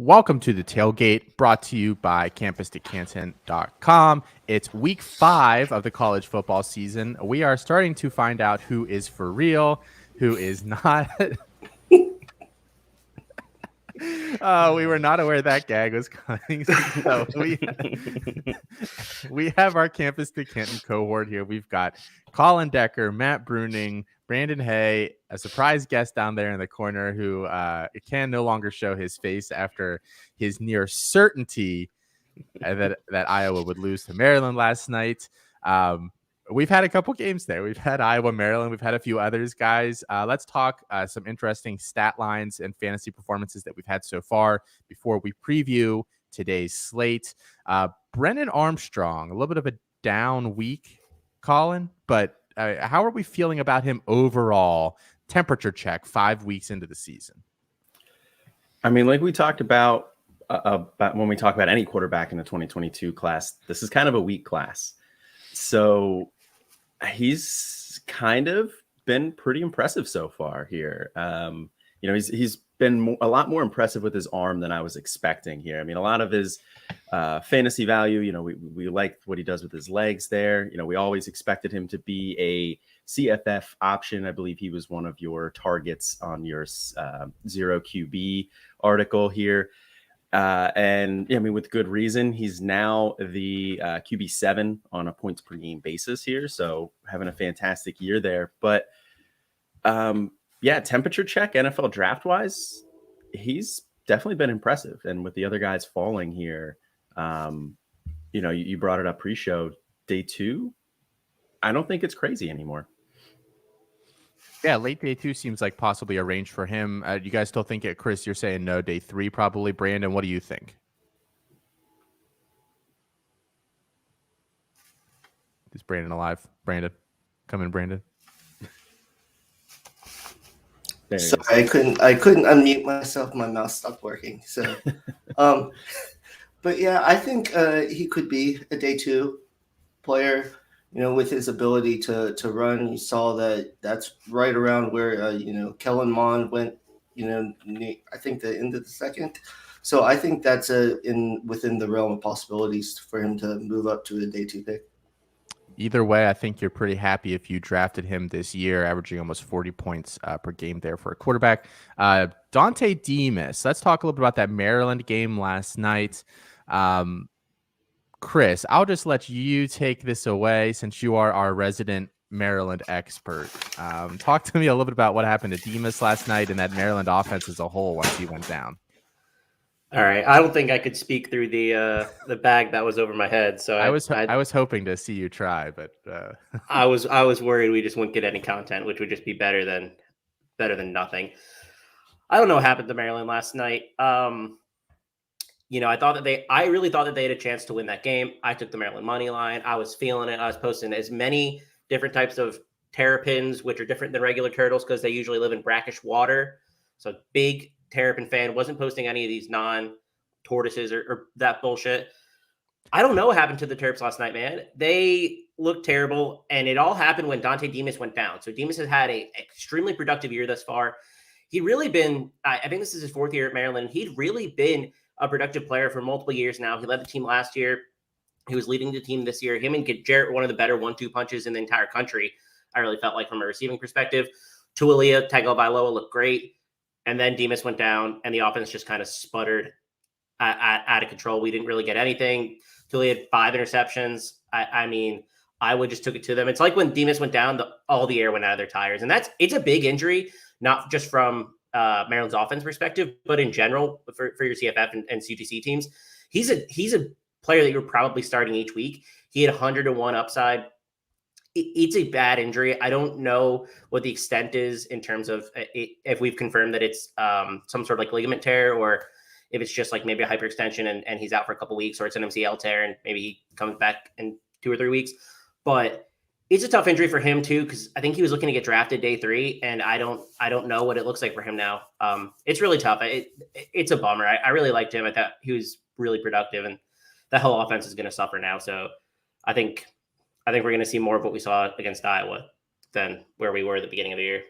Welcome to the Tailgate, brought to you by campus2canton.com. It's week 5 of the college football season. We are starting to find out who is for real, who is not. We were not aware that gag was coming. So we have our Campus to Canton cohort here. We've got Colin Decker, Matt Bruning, Brandon Hay, a surprise guest down there in the corner who can no longer show his face after his near certainty that Iowa would lose to Maryland last night. We've had a couple games there. We've had Iowa, Maryland. We've had a few others, guys. Let's talk some interesting stat lines and fantasy performances that we've had so far before we preview today's slate. Brennan Armstrong, a little bit of a down week, Colin, but how are we feeling about him overall? Temperature check 5 weeks into the season. I mean, like we talked about when we talk about any quarterback in the 2022 class, this is kind of a weak class. So he's kind of been pretty impressive so far here. He's been a lot more impressive with his arm than I was expecting here. I mean, a lot of his fantasy value, we like what he does with his legs there. We always expected him to be a CFF option. I believe he was one of your targets on your Zero QB article here. With good reason. He's now the QB7 on a points per game basis here. So having a fantastic year there. But temperature check, NFL draft wise, he's definitely been impressive. And with the other guys falling here, you brought it up pre-show, day 2. I don't think it's crazy anymore. Yeah, late day 2 seems like possibly a range for him. You guys still think it, Chris? You're saying no, day 3 probably. Brandon, what do you think? Is Brandon alive? Brandon, come in, Brandon. Sorry, I couldn't unmute myself. My mouse stopped working. So, but yeah, I think he could be a day 2 player. With his ability to run. You saw that's right around where Kellen Mond went. I think the end of the second. So I think that's within the realm of possibilities for him to move up to a day 2 pick. Either way, I think you're pretty happy if you drafted him this year, averaging almost 40 points per game there for a quarterback. Dante Demas. Let's talk a little bit about that Maryland game last night. Chris, I'll just let you take this away since you are our resident Maryland expert. Talk to me a little bit about what happened to Demas last night and that Maryland offense as a whole once he went down. All right, I don't think I could speak through the bag that was over my head. So I was hoping to see you try, but I was worried we just wouldn't get any content, which would just be better than nothing. I don't know what happened to Maryland last night. I really thought that they had a chance to win that game. I took the Maryland money line. I was feeling it. I was posting as many different types of terrapins, which are different than regular turtles because they usually live in brackish water. So big terrapin fan. Wasn't posting any of these non-tortoises or that bullshit. I don't know what happened to the Terps last night, man. They looked terrible, and it all happened when Dante Demas went down. So Demas has had an extremely productive year thus far. He'd really been, I think this is his 4th year at Maryland. He'd really been a productive player for multiple years now. He led the team last year. He was leading the team this year. Him and Jarrett were one of the better 1-2 punches in the entire country. I really felt like from a receiving perspective. Tualia Tagovailoa looked great. And then Demas went down and the offense just kind of sputtered out of control. We didn't really get anything. Tualia had 5 interceptions. Iowa just took it to them. It's like when Demas went down, all the air went out of their tires. And it's a big injury, not just from Maryland's offense perspective, but in general for your CFF and CTC teams. He's a player that you're probably starting each week. He had 101 upside. It's a bad injury. I don't know what the extent is in terms of if we've confirmed that it's some sort of like ligament tear, or if it's just like maybe a hyperextension and he's out for a couple weeks, or it's an MCL tear and maybe he comes back in 2 or 3 weeks. But it's a tough injury for him too, because I think he was looking to get drafted day 3, and I don't know what it looks like for him now. It's really tough. It's a bummer. I really liked him. I thought he was really productive, and the whole offense is going to suffer now. So I think we're going to see more of what we saw against Iowa than where we were at the beginning of the year.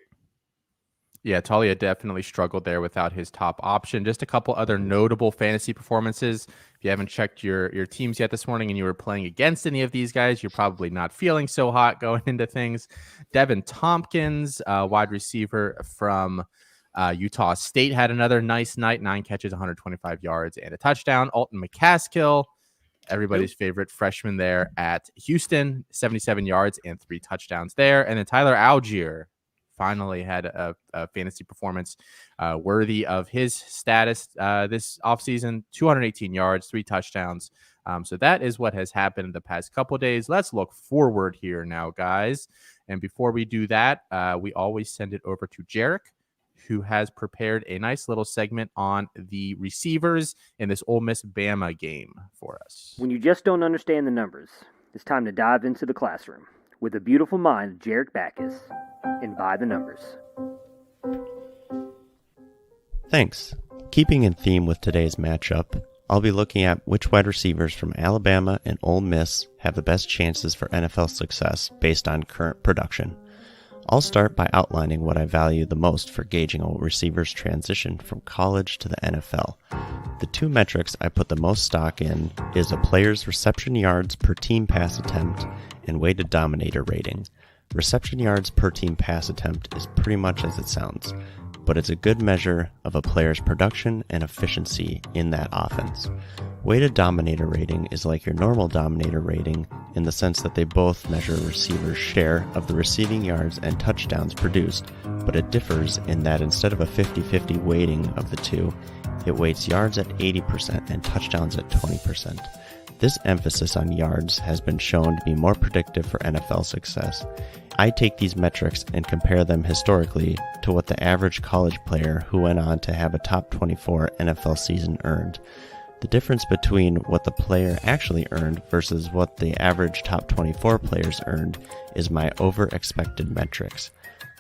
Yeah, Talia definitely struggled there without his top option. Just a couple other notable fantasy performances. If you haven't checked your teams yet this morning and you were playing against any of these guys, you're probably not feeling so hot going into things. Devin Tompkins, wide receiver from Utah State, had another nice night. 9 catches, 125 yards, and a touchdown. Alton McCaskill, everybody's favorite freshman there at Houston, 77 yards and 3 touchdowns there. And then Tyler Algier finally had a fantasy performance worthy of his status this offseason. 218 yards, 3 touchdowns. So that is what has happened in the past couple of days. Let's look forward here now, guys. And before we do that, we always send it over to Jarek, who has prepared a nice little segment on the receivers in this Ole Miss Bama game for us. When you just don't understand the numbers, it's time to dive into the classroom with the beautiful mind of Jarek Backus and By the Numbers. Thanks. Keeping in theme with today's matchup, I'll be looking at which wide receivers from Alabama and Ole Miss have the best chances for NFL success based on current production. I'll start by outlining what I value the most for gauging a receiver's transition from college to the NFL. The 2 metrics I put the most stock in is a player's reception yards per team pass attempt and weighted dominator rating. Reception yards per team pass attempt is pretty much as it sounds, but it's a good measure of a player's production and efficiency in that offense. Weighted dominator rating is like your normal dominator rating in the sense that they both measure a receiver's share of the receiving yards and touchdowns produced, but it differs in that instead of a 50-50 weighting of the two, it weights yards at 80% and touchdowns at 20%. This emphasis on yards has been shown to be more predictive for NFL success. I take these metrics and compare them historically to what the average college player who went on to have a top 24 NFL season earned. The difference between what the player actually earned versus what the average top 24 players earned is my over-expected metrics.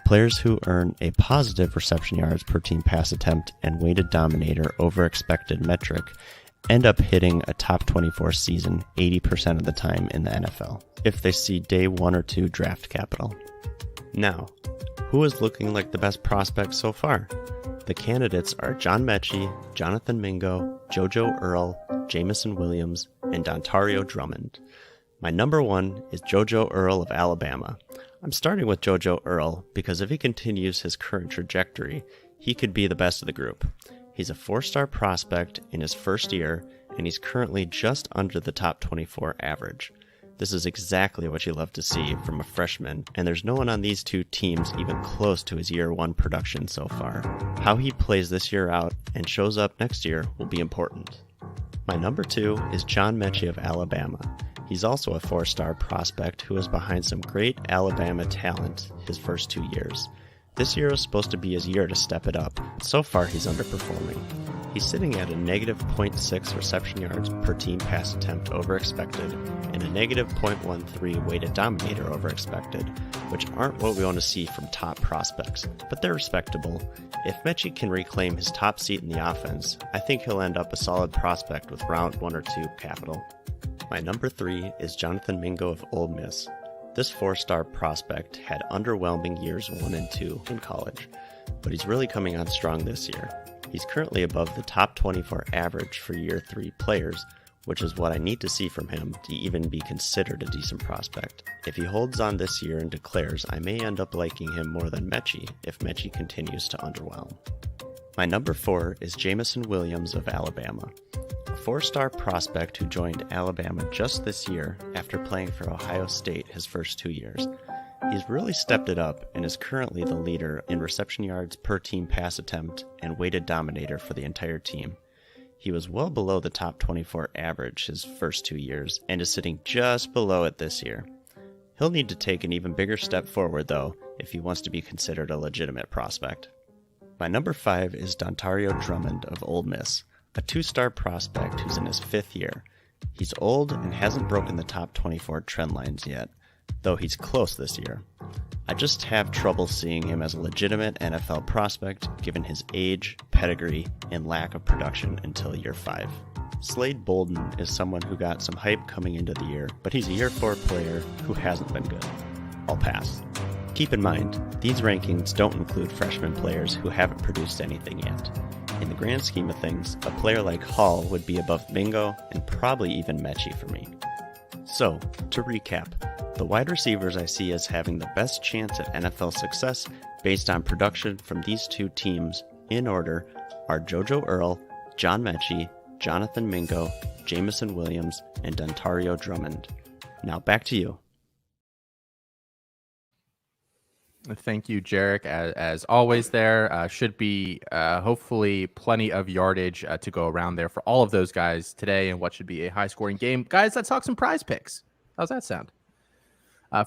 Players who earn a positive reception yards per team pass attempt and weighted dominator over-expected metric end up hitting a top 24 season 80% of the time in the NFL, if they see day 1 or 2 draft capital. Now, who is looking like the best prospect so far? The candidates are John Mechie, Jonathan Mingo, JoJo Earle, Jameson Williams, and Dontario Drummond. My number 1 is JoJo Earle of Alabama. I'm starting with JoJo Earle because if he continues his current trajectory, he could be the best of the group. He's a 4-star prospect in his first year, and he's currently just under the top 24 average. This is exactly what you love to see from a freshman, and there's no one on these 2 teams even close to his year 1 production so far. How he plays this year out and shows up next year will be important. My number 2 is John Mechie of Alabama. He's also a 4-star prospect who is behind some great Alabama talent his first 2 years. This year is supposed to be his year to step it up. So far, he's underperforming. He's sitting at a negative 0.6 reception yards per team pass attempt over expected and a negative 0.13 weighted dominator over expected, which aren't what we want to see from top prospects, but they're respectable. If Mechie can reclaim his top seat in the offense, I think he'll end up a solid prospect with round 1 or 2 capital. My number 3 is Jonathan Mingo of Ole Miss. This 4-star prospect had underwhelming years 1 and 2 in college, but he's really coming on strong this year. He's currently above the top 24 average for year 3 players, which is what I need to see from him to even be considered a decent prospect. If he holds on this year and declares, I may end up liking him more than Mechie if Mechie continues to underwhelm. My number 4 is Jameson Williams of Alabama. A 4-star prospect who joined Alabama just this year after playing for Ohio State his first 2 years. He's really stepped it up and is currently the leader in reception yards per team pass attempt and weighted dominator for the entire team. He was well below the top 24 average his first 2 years and is sitting just below it this year. He'll need to take an even bigger step forward though if he wants to be considered a legitimate prospect. My number 5 is Dontario Drummond of Ole Miss, a 2-star prospect who's in his 5th year. He's old and hasn't broken the top 24 trend lines yet, though he's close this year. I just have trouble seeing him as a legitimate NFL prospect given his age, pedigree, and lack of production until year 5. Slade Bolden is someone who got some hype coming into the year, but he's a year 4 player who hasn't been good. I'll pass. Keep in mind, these rankings don't include freshman players who haven't produced anything yet. In the grand scheme of things, a player like Hall would be above Mingo and probably even Mechie for me. So, to recap, the wide receivers I see as having the best chance at NFL success based on production from these two teams, in order, are JoJo Earl, John Mechie, Jonathan Mingo, Jamison Williams, and Dontario Drummond. Now back to you. Thank you, Jarek. As always, there should be hopefully plenty of yardage to go around there for all of those guys today in what should be a high-scoring game. Guys, let's talk some prize picks. How's that sound?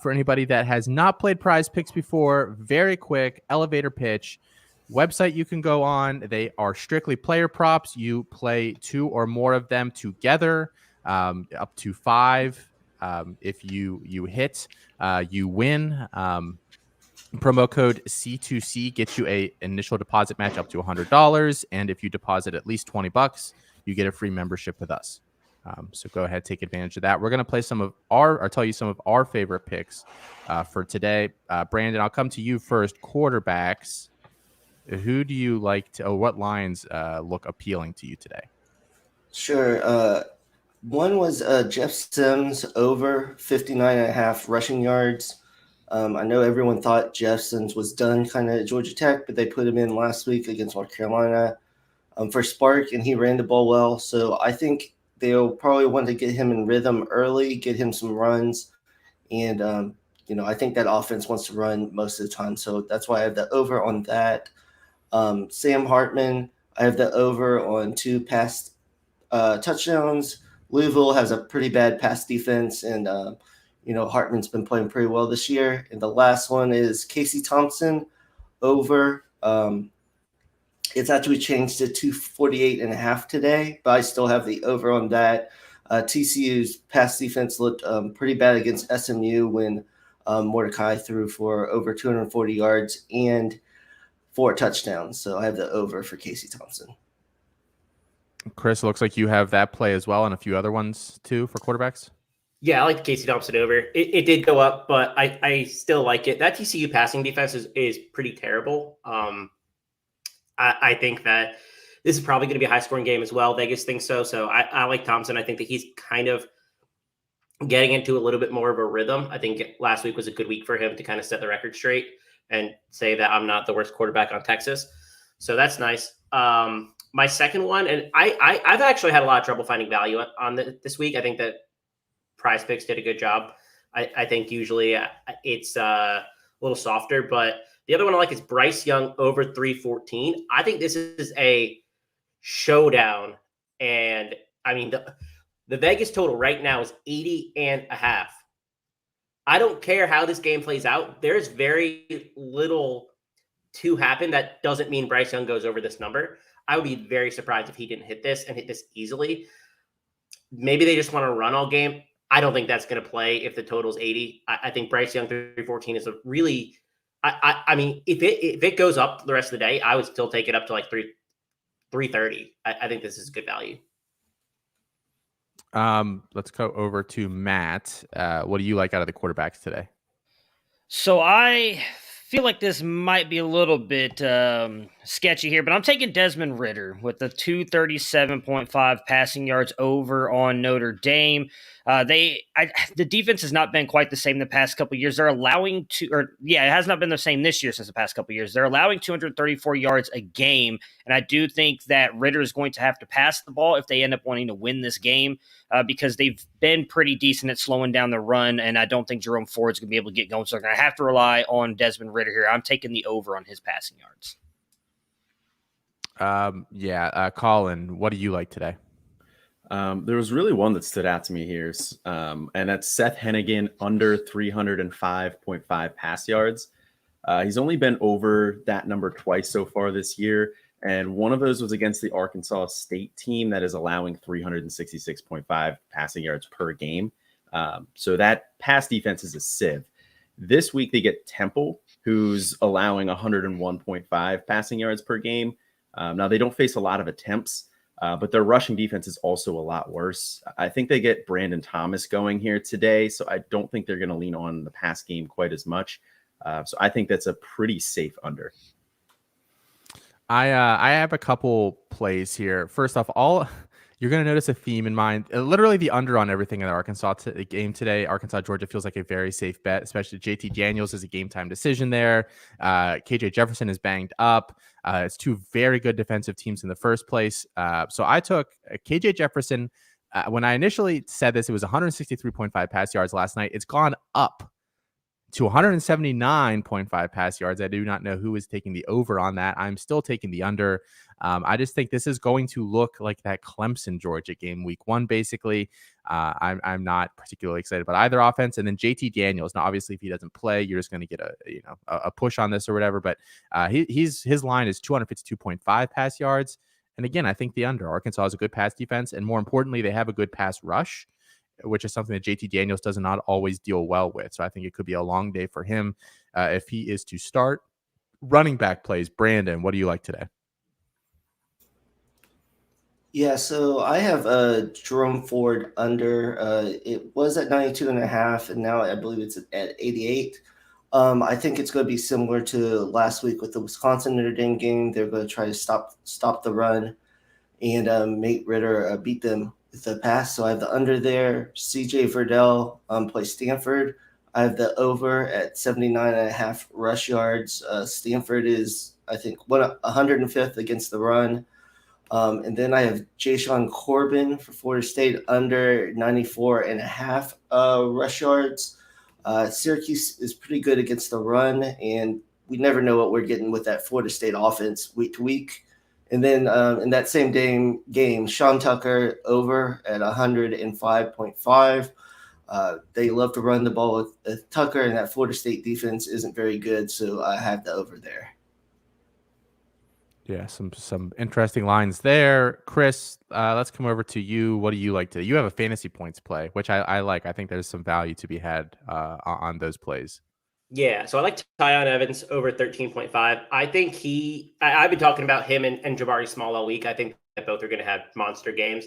For anybody that has not played prize picks before, very quick elevator pitch. Website you can go on. They are strictly player props. You play 2 or more of them together, up to 5. If you hit, you win. Promo code C2C gets you a initial deposit match up to $100, and if you deposit at least $20, you get a free membership with us. So go ahead, take advantage of that. We're going to play tell you some of our favorite picks for today. Brandon, I'll come to you first. Quarterbacks. Who do you like what lines look appealing to you today? Sure. One was Jeff Sims over 59.5 rushing yards. I know everyone thought Jeff Sims was done kind of at Georgia Tech, but they put him in last week against North Carolina for Spark, and he ran the ball well. So I think they'll probably want to get him in rhythm early, get him some runs. And, I think that offense wants to run most of the time. So that's why I have the over on that. Sam Hartman, I have the over on 2 pass touchdowns. Louisville has a pretty bad pass defense, and Hartman's been playing pretty well this year. And the last one is Casey Thompson over. It's actually changed to 248.5 today, but I still have the over on that. TCU's pass defense looked pretty bad against SMU when Mordecai threw for over 240 yards and 4 touchdowns. So I have the over for Casey Thompson. Chris, looks like you have that play as well and a few other ones too for quarterbacks. Yeah, I like the Casey Thompson over. It did go up, but I still like it. That TCU passing defense is pretty terrible. I think that this is probably going to be a high-scoring game as well. Vegas thinks so. So I like Thompson. I think that he's kind of getting into a little bit more of a rhythm. I think last week was a good week for him to kind of set the record straight and say that I'm not the worst quarterback on Texas. So that's nice. My second one, and I've actually had a lot of trouble finding value on this week. I think that Prize Picks did a good job. I think usually it's a little softer, but the other one I like is Bryce Young over 314. I think this is a showdown. And I mean, the Vegas total right now is 80.5. I don't care how this game plays out. There's very little to happen that doesn't mean Bryce Young goes over this number. I would be very surprised if he didn't hit this and hit this easily. Maybe they just want to run all game. I don't think that's going to play if the total's 80. I think Bryce Young 314 is a really I mean, if it goes up the rest of the day, I would still take it up to like 330. I think this is good value. Let's go over to Matt. What do you like out of the quarterbacks today? So I feel like this might be a little bit sketchy here, but I'm taking Desmond Ridder with the 237.5 passing yards over on Notre Dame. The defense has not been quite the same the past couple of years. They're allowing it has not been the same this year since the past couple of years. They're allowing 234 yards a game, and I do think that Ridder is going to have to pass the ball if they end up wanting to win this game because they've been pretty decent at slowing down the run, and I don't think Jerome Ford's going to be able to get going, so they're going to have to rely on Desmond Ridder here. I'm taking the over on his passing yards. Colin, what do you like today? There was really one that stood out to me here, and that's Seth Hennigan under 305.5 pass yards. He's only been over that number twice so far this year, and one of those was against the Arkansas State team that is allowing 366.5 passing yards per game. So that pass defense is a sieve. This week they get Temple, who's allowing 101.5 passing yards per game. Now they don't face a lot of attempts, but their rushing defense is also a lot worse. I think they get Brandon Thomas going here today, so I don't think they're going to lean on the pass game quite as much. So I think that's a pretty safe under. I have a couple plays here. First off, you're going to notice a theme in mind. Literally the under on everything in the Arkansas game today. Arkansas Georgia feels like a very safe bet, especially JT Daniels is a game time decision there. KJ Jefferson is banged up. It's two very good defensive teams in the first place. So I took KJ Jefferson. When I initially said this, it was 163.5 pass yards last night. It's gone up to 179.5 pass yards. I do not know who is taking the over on that. I'm still taking the under. I just think this is going to look like that Clemson Georgia game week 1, basically. I'm not particularly excited about either offense. And then JT Daniels. Now, obviously, if he doesn't play, you're just going to get a push on this or whatever. But his line is 252.5 pass yards. And again, I think the under. Arkansas has a good pass defense, and more importantly, they have a good pass rush, which is something that JT Daniels does not always deal well with. So I think it could be a long day for him if he is to start. Running back plays. Brandon, what do you like today? Yeah, so I have Jerome Ford under. It was at 92.5, and now I believe it's at 88. I think it's going to be similar to last week with the Wisconsin Notre Dame game. They're going to try to stop the run and make Ritter beat them with the pass. So I have the under there. CJ Verdell plays Stanford. I have the over at 79.5 rush yards. Stanford is, I think, 105th against the run. And then I have Jashawn Corbin for Florida State under 94.5 rush yards. Syracuse is pretty good against the run, and we never know what we're getting with that Florida State offense week to week. And then in that same game, Sean Tucker over at 105.5. They love to run the ball with Tucker, and that Florida State defense isn't very good, so I have the over there. Yeah, some interesting lines there. Chris, let's come over to you. What do you like to? You have a fantasy points play, which I like. I think there's some value to be had on those plays. Yeah, so I like Tyon Evans over 13.5. I think I've been talking about him and Jabari Small all week. I think that both are going to have monster games.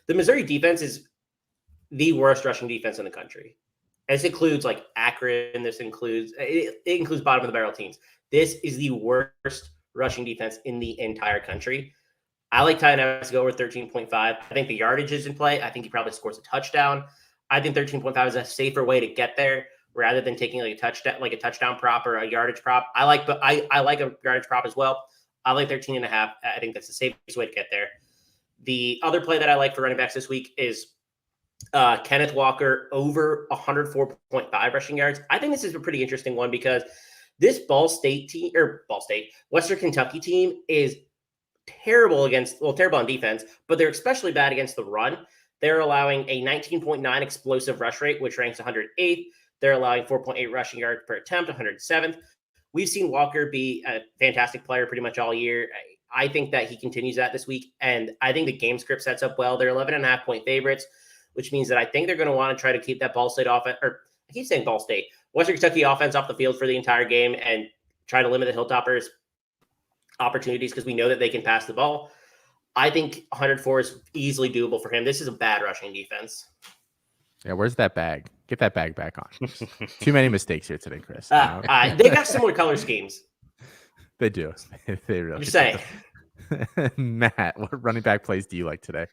The Missouri defense is the worst rushing defense in the country. This includes like Akron. It includes bottom of the barrel teams. This is the worst rushing defense in the entire country. I like Tyon Evans to go over 13.5. I think the yardage is in play. I think he probably scores a touchdown. I think 13.5 is a safer way to get there rather than taking like a touchdown prop or a yardage prop. I like a yardage prop as well. I like 13.5. I think that's the safest way to get there. The other play that I like for running backs this week is Kenneth Walker over 104.5 rushing yards. I think this is a pretty interesting one because this Western Kentucky team is terrible on defense, but they're especially bad against the run. They're allowing a 19.9 explosive rush rate, which ranks 108th. They're allowing 4.8 rushing yards per attempt, 107th. We've seen Walker be a fantastic player pretty much all year. I think that he continues that this week, and I think the game script sets up well. They're 11.5 point favorites, which means that I think they're going to want to try to keep that Ball State offense, or I keep saying Ball State, Western Kentucky offense off the field for the entire game and try to limit the Hilltoppers' opportunities because we know that they can pass the ball. I think 104 is easily doable for him. This is a bad rushing defense. Yeah, where's that bag? Get that bag back on. Too many mistakes here today, Chris. They got similar color schemes. They do. They really. I'm just saying. Matt, what running back plays do you like today?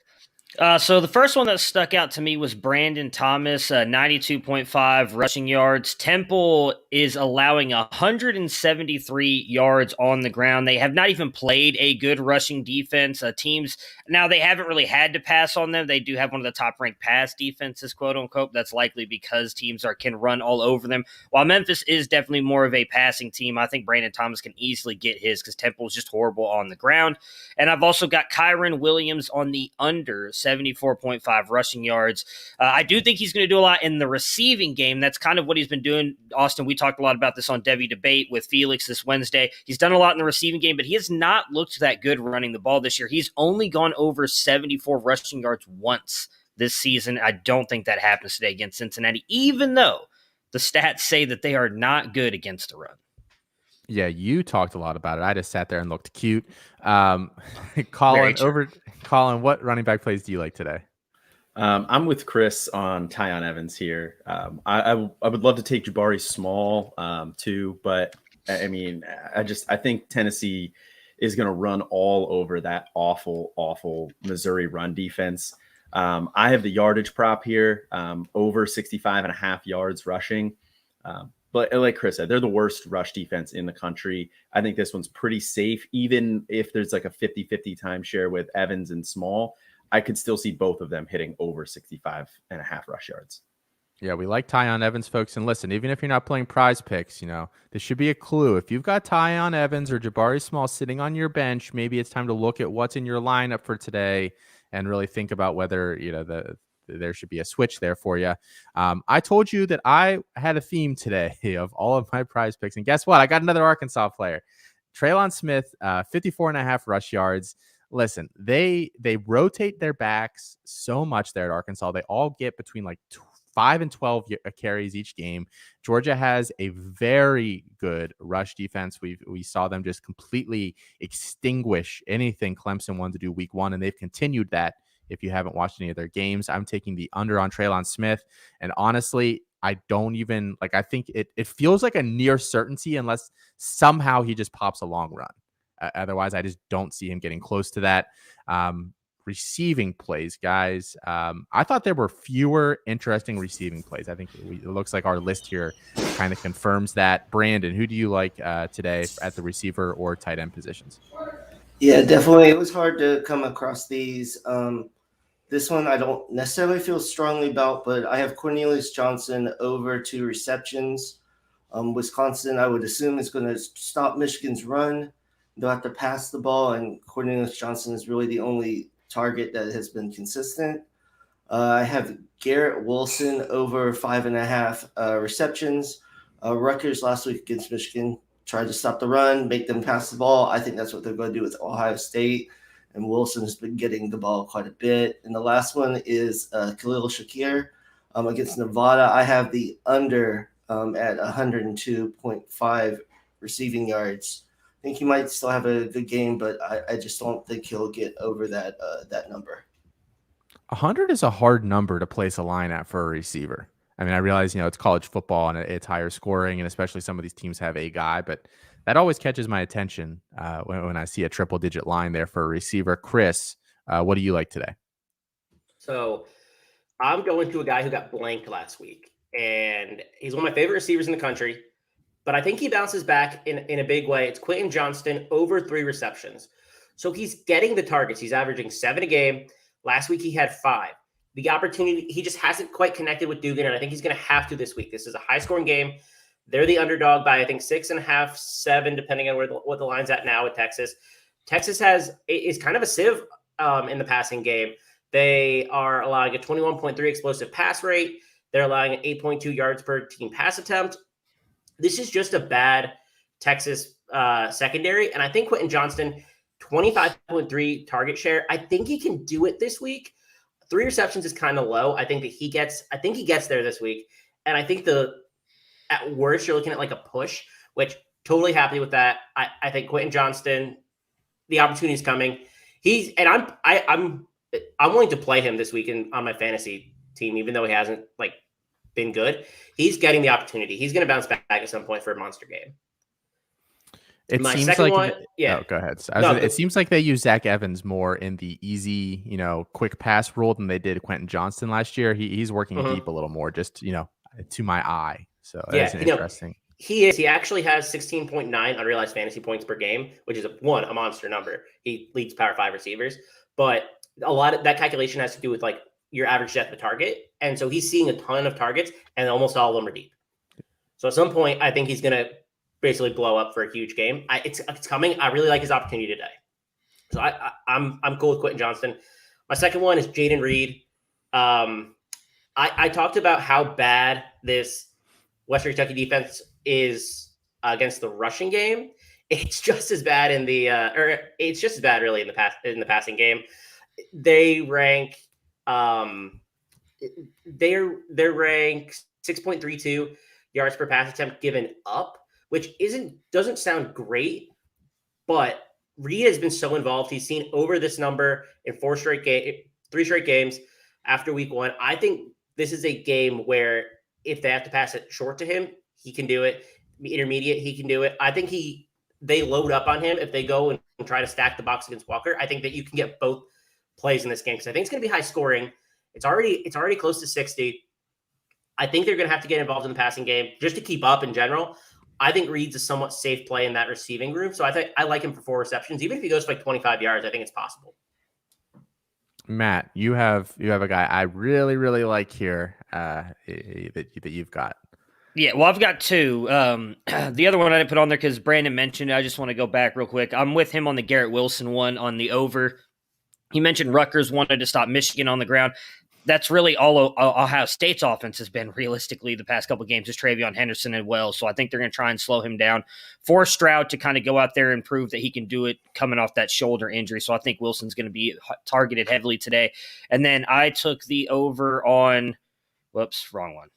So the first one that stuck out to me was Brandon Thomas, 92.5 rushing yards. Temple is allowing 173 yards on the ground. They have not even played a good rushing defense. Teams, now they haven't really had to pass on them. They do have one of the top-ranked pass defenses, quote-unquote. That's likely because teams can run all over them. While Memphis is definitely more of a passing team, I think Brandon Thomas can easily get his because Temple is just horrible on the ground. And I've also got Kyron Williams on the under, 74.5 rushing yards. I do think he's going to do a lot in the receiving game. That's kind of what he's been doing. Austin, we talked a lot about this on Debbie Debate with Felix this Wednesday. He's done a lot in the receiving game, but he has not looked that good running the ball this year. He's only gone over 74 rushing yards once this season. I don't think that happens today against Cincinnati, even though the stats say that they are not good against the run. Yeah, you talked a lot about it. I just sat there and looked cute. Colin, what running back plays do you like today? I'm with Chris on Tyon Evans here. I would love to take Jabari Small too, but I mean, I think Tennessee is going to run all over that awful Missouri run defense. I have the yardage prop here, over 65.5 yards rushing. But like Chris said, they're the worst rush defense in the country. I think this one's pretty safe, even if there's like a 50-50 timeshare with Evans and Small. I could still see both of them hitting over 65.5 rush yards. Yeah, we like Tyon Evans, folks. And listen, even if you're not playing prize picks, this should be a clue. If you've got Tyon Evans or Jabari Small sitting on your bench, maybe it's time to look at what's in your lineup for today and really think about whether, there should be a switch there for you. I told you that I had a theme today of all of my prize picks. And guess what? I got another Arkansas player. Traylon Smith, 54.5 rush yards. Listen, they rotate their backs so much there at Arkansas. They all get between like 5 and 12 carries each game. Georgia has a very good rush defense. We saw them just completely extinguish anything Clemson wanted to do week 1, and they've continued that. If you haven't watched any of their games, I'm taking the under on Traylon Smith. And honestly, I don't even I think it feels like a near certainty unless somehow he just pops a long run. Otherwise, I just don't see him getting close to that. Receiving plays, guys. I thought there were fewer interesting receiving plays. I think it looks like our list here kind of confirms that. Brandon, who do you like today at the receiver or tight end positions? Yeah, definitely. It was hard to come across these. This one I don't necessarily feel strongly about, but I have Cornelius Johnson over 2 receptions. Wisconsin, I would assume, is going to stop Michigan's run. They'll have to pass the ball, and Cornelius Johnson is really the only target that has been consistent. I have Garrett Wilson over 5.5 receptions. Rutgers last week against Michigan tried to stop the run, make them pass the ball. I think that's what they're going to do with Ohio State, and Wilson has been getting the ball quite a bit. And the last one is Khalil Shakir against Nevada. I have the under at 102.5 receiving yards. I think he might still have a good game, but I just don't think he'll get over that number. 100 is a hard number to place a line at for a receiver. I mean, I realize, it's college football and it's higher scoring, and especially some of these teams have a guy, but that always catches my attention when I see a triple-digit line there for a receiver. Chris, what do you like today? So I'm going to a guy who got blanked last week, and he's one of my favorite receivers in the country, but I think he bounces back in a big way. It's Quentin Johnston, over 3 receptions. So he's getting the targets. He's averaging 7 a game. Last week he had 5. The opportunity, he just hasn't quite connected with Dugan, and I think he's going to have to this week. This is a high-scoring game. They're the underdog by, I think, 6.5, 7, depending on what the line's at now with Texas. Texas is kind of a sieve in the passing game. They are allowing a 21.3 explosive pass rate. They're allowing an 8.2 yards per team pass attempt. This is just a bad Texas secondary, and I think Quentin Johnston, 25.3 target share. I think he can do it this week. 3 receptions is kind of low. I think he gets there this week. And I think at worst, you're looking at like a push, which totally happy with that. I think Quentin Johnston, the opportunity is coming. I'm willing to play him this week on my fantasy team, even though he hasn't been good. He's getting the opportunity. He's going to bounce back at some point for a monster game. It My seems second like one, yeah. Oh, go ahead. It seems like they use Zach Evans more in the easy, quick pass rule than they did Quentin Johnston last year. He's working deep a little more, just to my eye. So that's interesting. He actually has 16.9 unrealized fantasy points per game, which is a monster number. He leads Power 5 receivers, but a lot of that calculation has to do with your average depth of target, and so he's seeing a ton of targets, and almost all of them are deep. So at some point, I think he's going to basically blow up for a huge game. It's coming. I really like his opportunity today. So I'm cool with Quentin Johnston. My second one is Jaden Reed. I talked about how bad this Western Kentucky defense is against the rushing game. It's just as bad it's just as bad really in the passing game. They rank they're ranked 6.32 yards per pass attempt given up, which doesn't sound great, but Reed has been so involved. He's seen over this number in 3 straight games, after week 1. I think this is a game where if they have to pass it short to him, he can do it. Intermediate, he can do it. I think they load up on him if they go and try to stack the box against Walker. I think that you can get both plays in this game because I think it's going to be high scoring. It's already close to 60. I think they're going to have to get involved in the passing game just to keep up in general. I think Reed's a somewhat safe play in that receiving group. So I like him for 4 receptions. Even if he goes for like 25 yards, I think it's possible. Matt, you have a guy I really, really like here that you've got. Yeah, well, I've got 2. The other one I didn't put on there because Brandon mentioned it. I just want to go back real quick. I'm with him on the Garrett Wilson one on the over. He mentioned Rutgers wanted to stop Michigan on the ground. That's really all Ohio State's offense has been realistically the past couple of games is Travion Henderson and Wells. So I think they're going to try and slow him down. Force Stroud to kind of go out there and prove that he can do it coming off that shoulder injury. So I think Wilson's going to be targeted heavily today. And then I took the over on, wrong one.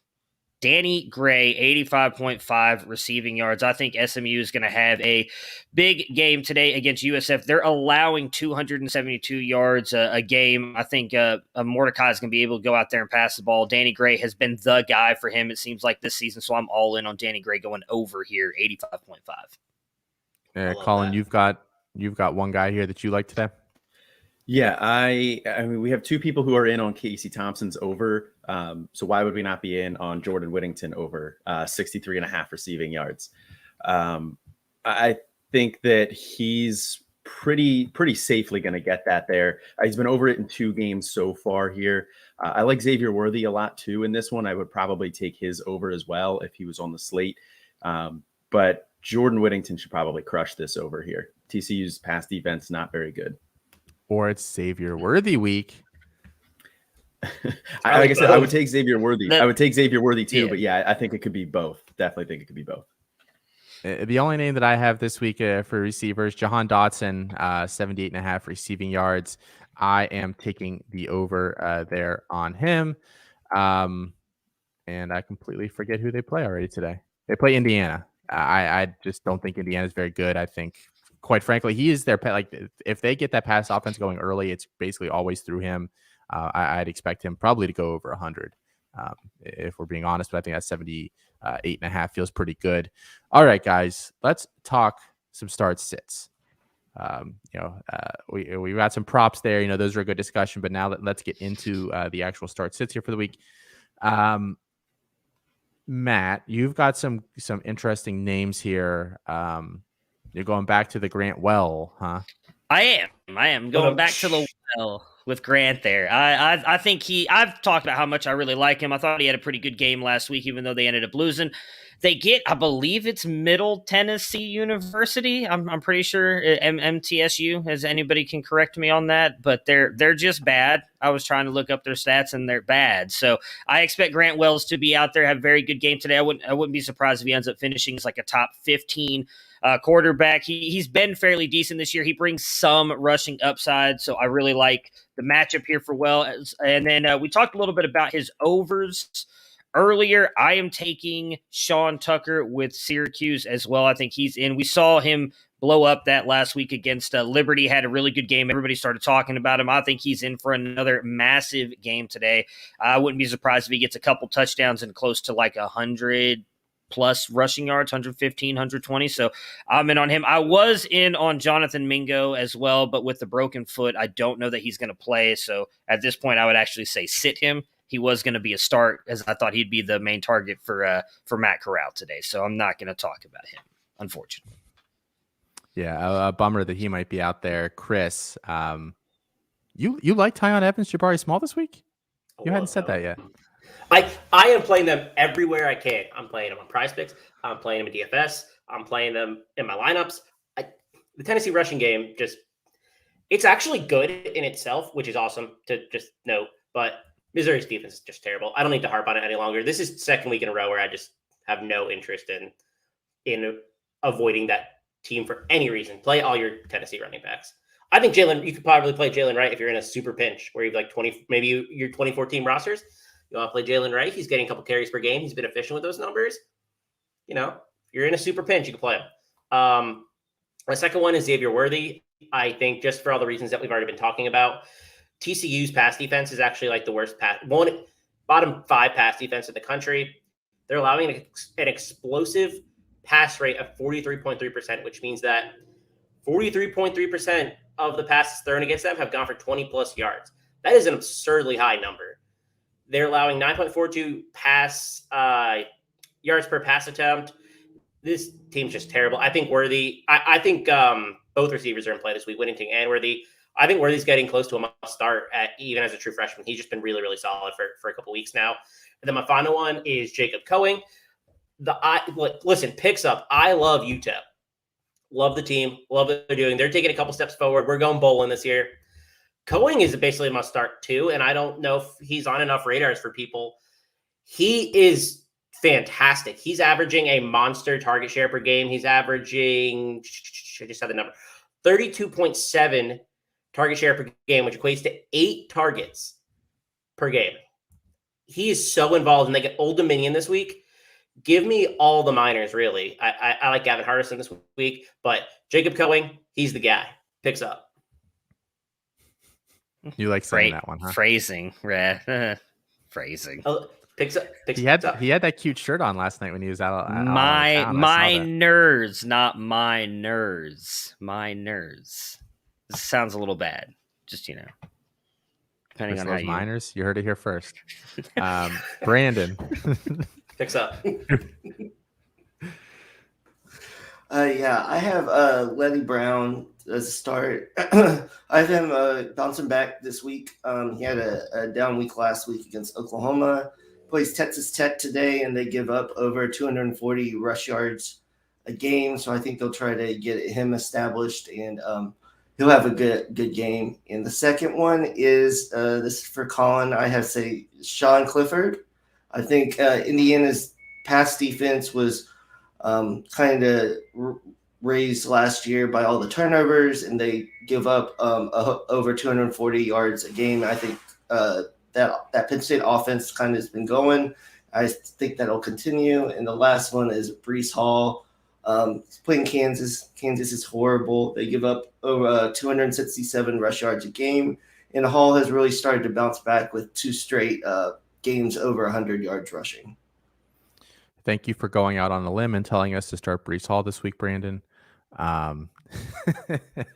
Danny Gray, 85.5 receiving yards. I think SMU is going to have a big game today against USF. They're allowing 272 yards a game. I think Mordecai is going to be able to go out there and pass the ball. Danny Gray has been the guy for him, it seems like, this season. So I'm all in on Danny Gray going over here, 85.5. Colin, you've got one guy here that you like today. Yeah, I mean, we have 2 people who are in on Casey Thompson's over. So why would we not be in on Jordan Whittington over 63.5 receiving yards? I think that he's pretty safely going to get that there. He's been over it in 2 games so far here. I like Xavier Worthy a lot too in this one. I would probably take his over as well if he was on the slate. But Jordan Whittington should probably crush this over here. TCU's pass defense not very good. Or it's Xavier Worthy week. Like I said, I would take Xavier Worthy. I would take Xavier Worthy too, but yeah, I think it could be both. Definitely think it could be both. The only name that I have this week for receivers, Jahan Dotson, 78.5 receiving yards. I am taking the over there on him. And I completely forget who they play already today. They play Indiana. I just don't think Indiana is very good. I think, quite frankly, he is their like. If they get that pass offense going early, it's basically always through him. I'd expect him probably to go over 100, if we're being honest. But I think that 78.5 feels pretty good. All right, guys, let's talk some start sits. We got some props there. Those are a good discussion. But now let's get into the actual start sits here for the week. Matt, you've got some interesting names here. You're going back to the Grant Well, huh? I am going back to the well with Grant there. I think I've talked about how much I really like him. I thought he had a pretty good game last week, even though they ended up losing. They get, I believe it's Middle Tennessee University. I'm pretty sure MTSU, as anybody can correct me on that, but they're just bad. I was trying to look up their stats and they're bad. So I expect Grant Wells to be out there, have a very good game today. I wouldn't be surprised if he ends up finishing as like a top 15 quarterback. He's been fairly decent this year. He brings some rushing upside, so I really like the matchup here for Wells. And then we talked a little bit about his overs earlier. I am taking Sean Tucker with Syracuse as well. I think he's in. We saw him blow up that last week against Liberty, had a really good game. Everybody started talking about him. I think he's in for another massive game today. I wouldn't be surprised if he gets a couple touchdowns and close to like 100 plus rushing yards, 115, 120. So I'm in on him. I was in on Jonathan Mingo as well, but with the broken foot, I don't know that he's going to play. So at this point, I would actually say sit him. He was going to be a start, as I thought he'd be the main target for Matt Corral today. So I'm not going to talk about him, unfortunately. Yeah, a bummer that he might be out there. Chris, you like Tyon Evans, Jabari Small this week? You hadn't said that yet. I am playing them everywhere I can. I'm playing them on Prize Picks. I'm playing them in DFS. I'm playing them in my lineups. The Tennessee rushing game, it's actually good in itself, which is awesome to just note. But Missouri's defense is just terrible. I don't need to harp on it any longer. This is the second week in a row where I just have no interest in avoiding that team for any reason. Play all your Tennessee running backs. I think you could probably play Jalen Wright if you're in a super pinch where you've like 20, maybe your 24 team rosters. You want to play Jalen Wright? He's getting a couple carries per game. He's been efficient with those numbers. If you're in a super pinch, you can play him. My second one is Xavier Worthy. I think just for all the reasons that we've already been talking about, TCU's pass defense is actually like the worst bottom 5 pass defense in the country. They're allowing an explosive pass rate of 43.3%, which means that 43.3% of the passes thrown against them have gone for 20-plus yards. That is an absurdly high number. They're allowing 9.42 pass yards per pass attempt. This team's just terrible. I think Worthy. I think both receivers are in play this week, Whittington and Worthy. I think Worthy's getting close to a must start even as a true freshman. He's just been really, really solid for a couple weeks now. And then my final one is Jacob Coing. Listen, picks up. I love UTEP. Love the team. Love what they're doing. They're taking a couple steps forward. We're going bowling this year. Coing is basically a must start too, and I don't know if he's on enough radars for people. He is fantastic. He's averaging a monster target share per game. He's averaging, I just had the number, 32.7 target share per game, which equates to 8 targets per game. He is so involved, and they get Old Dominion this week. Give me all the minors, really. I like Gavin Hardison this week, but Jacob Coing, he's the guy. Picks up. You like saying that one, huh? Phrasing. Phrasing. Picks up. He had that cute shirt on last night when he was out. My nerds, not my nerds. My nerds. This sounds a little bad. Just, depending on how you... minors. You heard it here first. Brandon. Picks up. Yeah, I have Letty Brown as a start. I have him bouncing back this week. He had a down week last week against Oklahoma. Plays Texas Tech today, and they give up over 240 rush yards a game. So I think they'll try to get him established, and he'll have a good game. And the second one is this is for Colin. I have Sean Clifford. I think Indiana's pass defense was kind of raised last year by all the turnovers, and they give up over 240 yards a game. I think that Penn State offense kind of has been going. I think that'll continue. And the last one is Breece Hall. He's playing Kansas. Kansas is horrible. They give up over 267 rush yards a game, and Hall has really started to bounce back with 2 straight games over 100 yards rushing. Thank you for going out on a limb and telling us to start Breece Hall this week, Brandon. I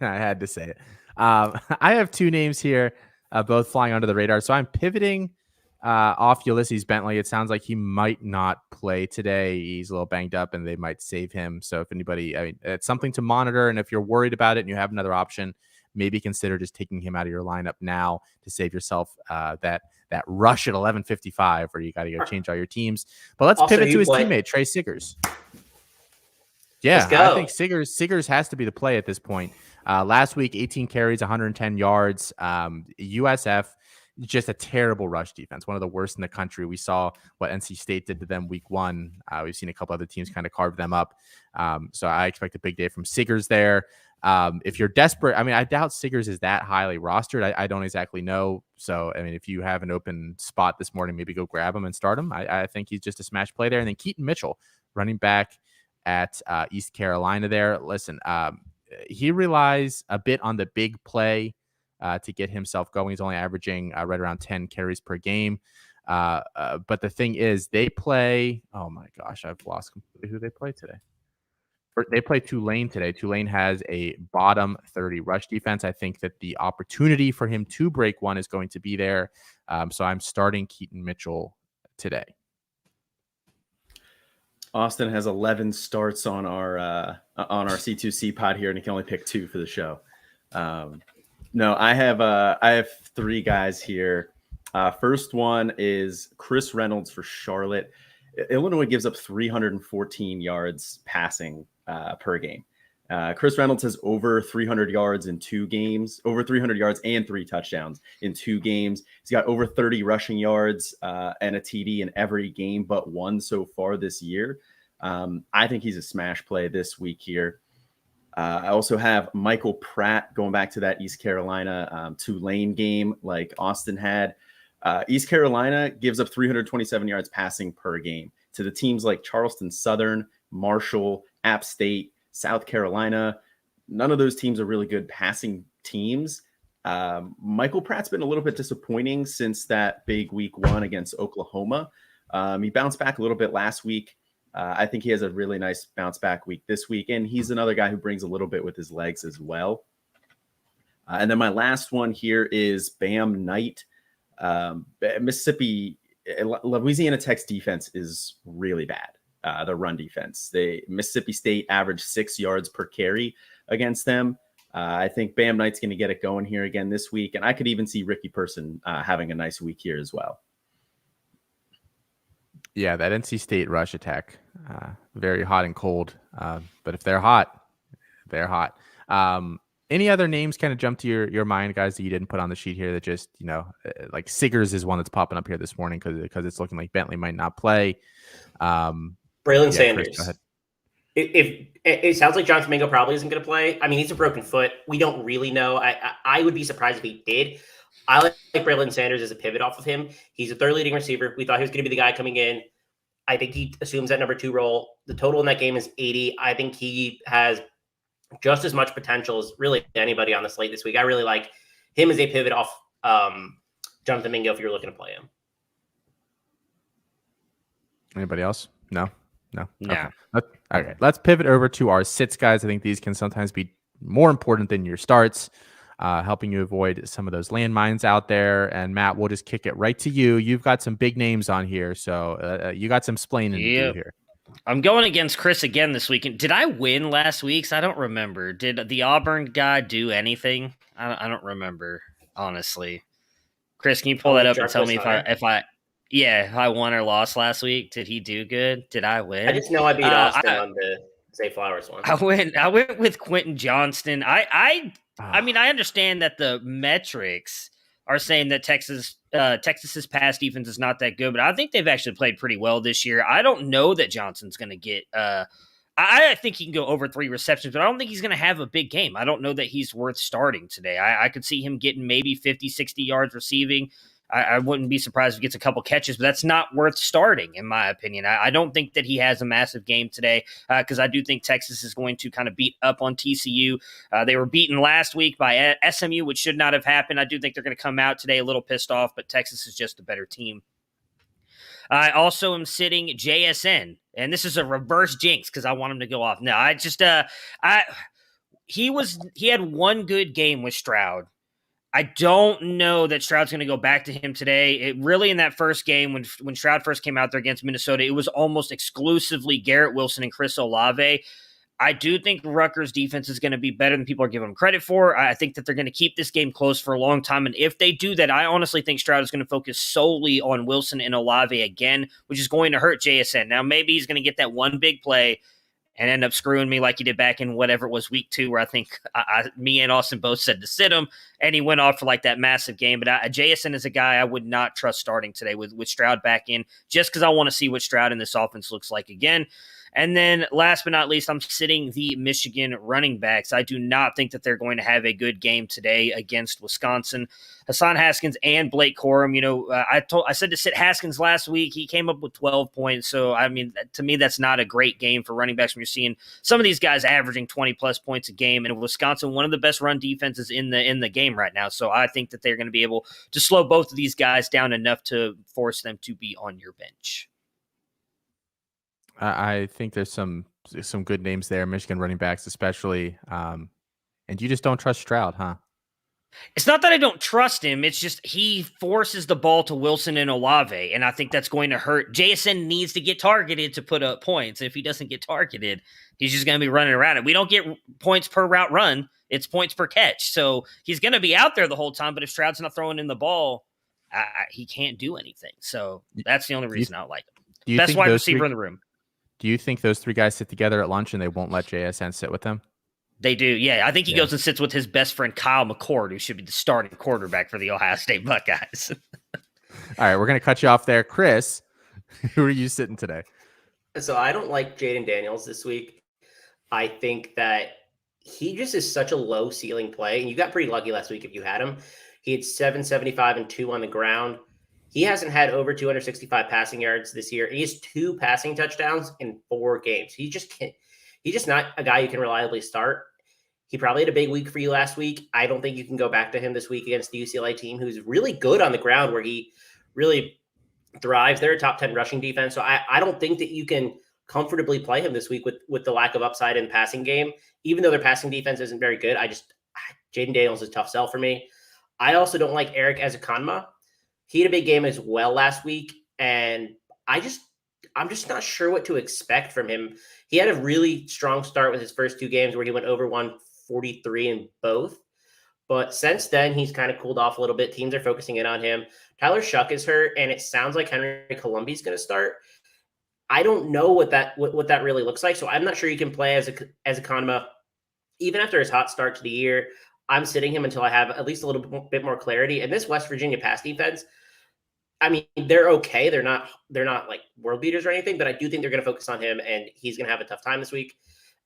had to say it. I have 2 names here, both flying under the radar. So I'm pivoting off Ulysses Bentley. It sounds like he might not play today. He's a little banged up, and they might save him. So if anybody, it's something to monitor. And if you're worried about it and you have another option, maybe consider just taking him out of your lineup now to save yourself that rush at 11:55 where you got to go change all your teams. But let's pivot to his teammate, Trey Siggers. Yeah, I think Siggers has to be the play at this point. Last week, 18 carries, 110 yards. USF, just a terrible rush defense, one of the worst in the country. We saw what NC State did to them week 1. We've seen a couple other teams kind of carve them up. So I expect a big day from Siggers there. If you're desperate, I doubt Siggers is that highly rostered. I don't exactly know. So, if you have an open spot this morning, maybe go grab him and start him. I think he's just a smash play there. And then Keaton Mitchell, running back at East Carolina there. Listen, he relies a bit on the big play to get himself going. He's only averaging right around 10 carries per game. But the thing is, they play, oh my gosh, I've lost completely who they play today. They play Tulane today. Tulane has a bottom 30 rush defense. I think that the opportunity for him to break one is going to be there. So I'm starting Keaton Mitchell today. Austin has 11 starts on our C2C pod here, and he can only pick 2 for the show. No, I have 3 guys here. First one is Chris Reynolds for Charlotte. Illinois gives up 314 yards passing per game. Chris Reynolds has over 300 yards in 2 games, over 300 yards and 3 touchdowns in 2 games. He's got over 30 rushing yards and a TD in every game but 1 so far this year. I think he's a smash play this week here. I also have Michael Pratt going back to that East Carolina Tulane game like Austin had. East Carolina gives up 327 yards passing per game to the teams like Charleston Southern, Marshall, App State, South Carolina. None of those teams are really good passing teams. Michael Pratt's been a little bit disappointing since that big week 1 against Oklahoma. He bounced back a little bit last week. I think he has a really nice bounce back week this week, and he's another guy who brings a little bit with his legs as well. And then my last one here is Bam Knight. Louisiana Tech's defense is really bad. The run defense. Mississippi State averaged 6 yards per carry against them. I think Bam Knight's going to get it going here again this week, and I could even see Ricky Person having a nice week here as well. Yeah, that NC State rush attack, very hot and cold. But if they're hot, they're hot. Any other names kind of jump to your mind, guys, that you didn't put on the sheet here that just, like Siggers is one that's popping up here this morning because it's looking like Bentley might not play. Braylon Sanders. Chris, go ahead. If it sounds like John Domingo probably isn't going to play. I mean, he's a broken foot. We don't really know. I would be surprised if he did. I like Braylon Sanders as a pivot off of him. He's a third leading receiver. We thought he was going to be the guy coming in. I think he assumes that number 2 role. The total in that game is 80. I think he has just as much potential as really anybody on the slate this week. I really like him as a pivot off John Domingo if you're looking to play him. Anybody else? No. Yeah. Okay. Let's pivot over to our sits, guys. I think these can sometimes be more important than your starts, helping you avoid some of those landmines out there. And Matt, we'll just kick it right to you. You've got some big names on here, so you got some splaining to do here. I'm going against Chris again this weekend. Did I win last week? I don't remember. Did the Auburn guy do anything? I don't remember, honestly. Chris, can you pull that up and tell me if I won or lost last week? Did he do good? Did I win? I just know I beat Austin on the Zay Flowers one. I went with Quentin Johnston. I mean, I understand that the metrics are saying that Texas's pass defense is not that good, but I think they've actually played pretty well this year. I don't know that Johnson's going to get I think he can go over 3 receptions, but I don't think he's going to have a big game. I don't know that he's worth starting today. I could see him getting maybe 50, 60 yards receiving. I wouldn't be surprised if he gets a couple catches, but that's not worth starting, in my opinion. I don't think that he has a massive game today because I do think Texas is going to kind of beat up on TCU. They were beaten last week by SMU, which should not have happened. I do think they're going to come out today a little pissed off, but Texas is just a better team. I also am sitting JSN, and this is a reverse jinx because I want him to go off. No, he had one good game with Stroud. I don't know that Stroud's going to go back to him today. It really, in that first game, when Stroud first came out there against Minnesota, it was almost exclusively Garrett Wilson and Chris Olave. I do think Rutgers' defense is going to be better than people are giving them credit for. I think that they're going to keep this game close for a long time. And if they do that, I honestly think Stroud is going to focus solely on Wilson and Olave again, which is going to hurt JSN. Now, maybe he's going to get that one big play and end up screwing me like he did back in whatever it was week 2, where I think me and Austin both said to sit him, and he went off for like that massive game. But JSN is a guy I would not trust starting today with Stroud back in, just because I want to see what Stroud in this offense looks like again. And then last but not least, I'm sitting the Michigan running backs. I do not think that they're going to have a good game today against Wisconsin. Hassan Haskins and Blake Corum, I said to sit Haskins last week. He came up with 12 points. So, I mean, to me, that's not a great game for running backs when you're seeing some of these guys averaging 20-plus points a game. And Wisconsin, one of the best run defenses in the game right now. So I think that they're going to be able to slow both of these guys down enough to force them to be on your bench. I think there's some good names there, Michigan running backs especially. And you just don't trust Stroud, huh? It's not that I don't trust him. It's just he forces the ball to Wilson and Olave, and I think that's going to hurt. JSN needs to get targeted to put up points. If he doesn't get targeted, he's just going to be running around it. We don't get points per route run. It's points per catch. So he's going to be out there the whole time, but if Stroud's not throwing in the ball, he can't do anything. So that's the only reason I like him. Best wide receiver in the room. Do you think those 3 guys sit together at lunch and they won't let JSN sit with them? They do, yeah. I think he goes and sits with his best friend Kyle McCord, who should be the starting quarterback for the Ohio State Buckeyes. All right, we're going to cut you off there. Chris, who are you sitting today? So I don't like Jaden Daniels this week. I think that he just is such a low ceiling play, and you got pretty lucky last week if you had him. He had 775 and 2 on the ground. He hasn't had over 265 passing yards this year. He has 2 passing touchdowns in 4 games. He's just not a guy you can reliably start. He probably had a big week for you last week. I don't think you can go back to him this week against the UCLA team, who's really good on the ground, where he really thrives. They're a top 10 rushing defense. So I don't think that you can comfortably play him this week with the lack of upside in the passing game, even though their passing defense isn't very good. Jaden Daniels is a tough sell for me. I also don't like Eric Ezekanma. He had a big game as well last week, and I'm just not sure what to expect from him. He had a really strong start with his first 2 games where he went over 143 in both. But since then, he's kind of cooled off a little bit. Teams are focusing in on him. Tyler Shuck is hurt, and it sounds like Henry Colombi's going to start. I don't know what that really looks like, so I'm not sure you can play as Ezekanma even after his hot start to the year. I'm sitting him until I have at least a little bit more clarity. And this West Virginia pass defense, I mean, they're okay. They're not like world beaters or anything, but I do think they're going to focus on him, and he's going to have a tough time this week.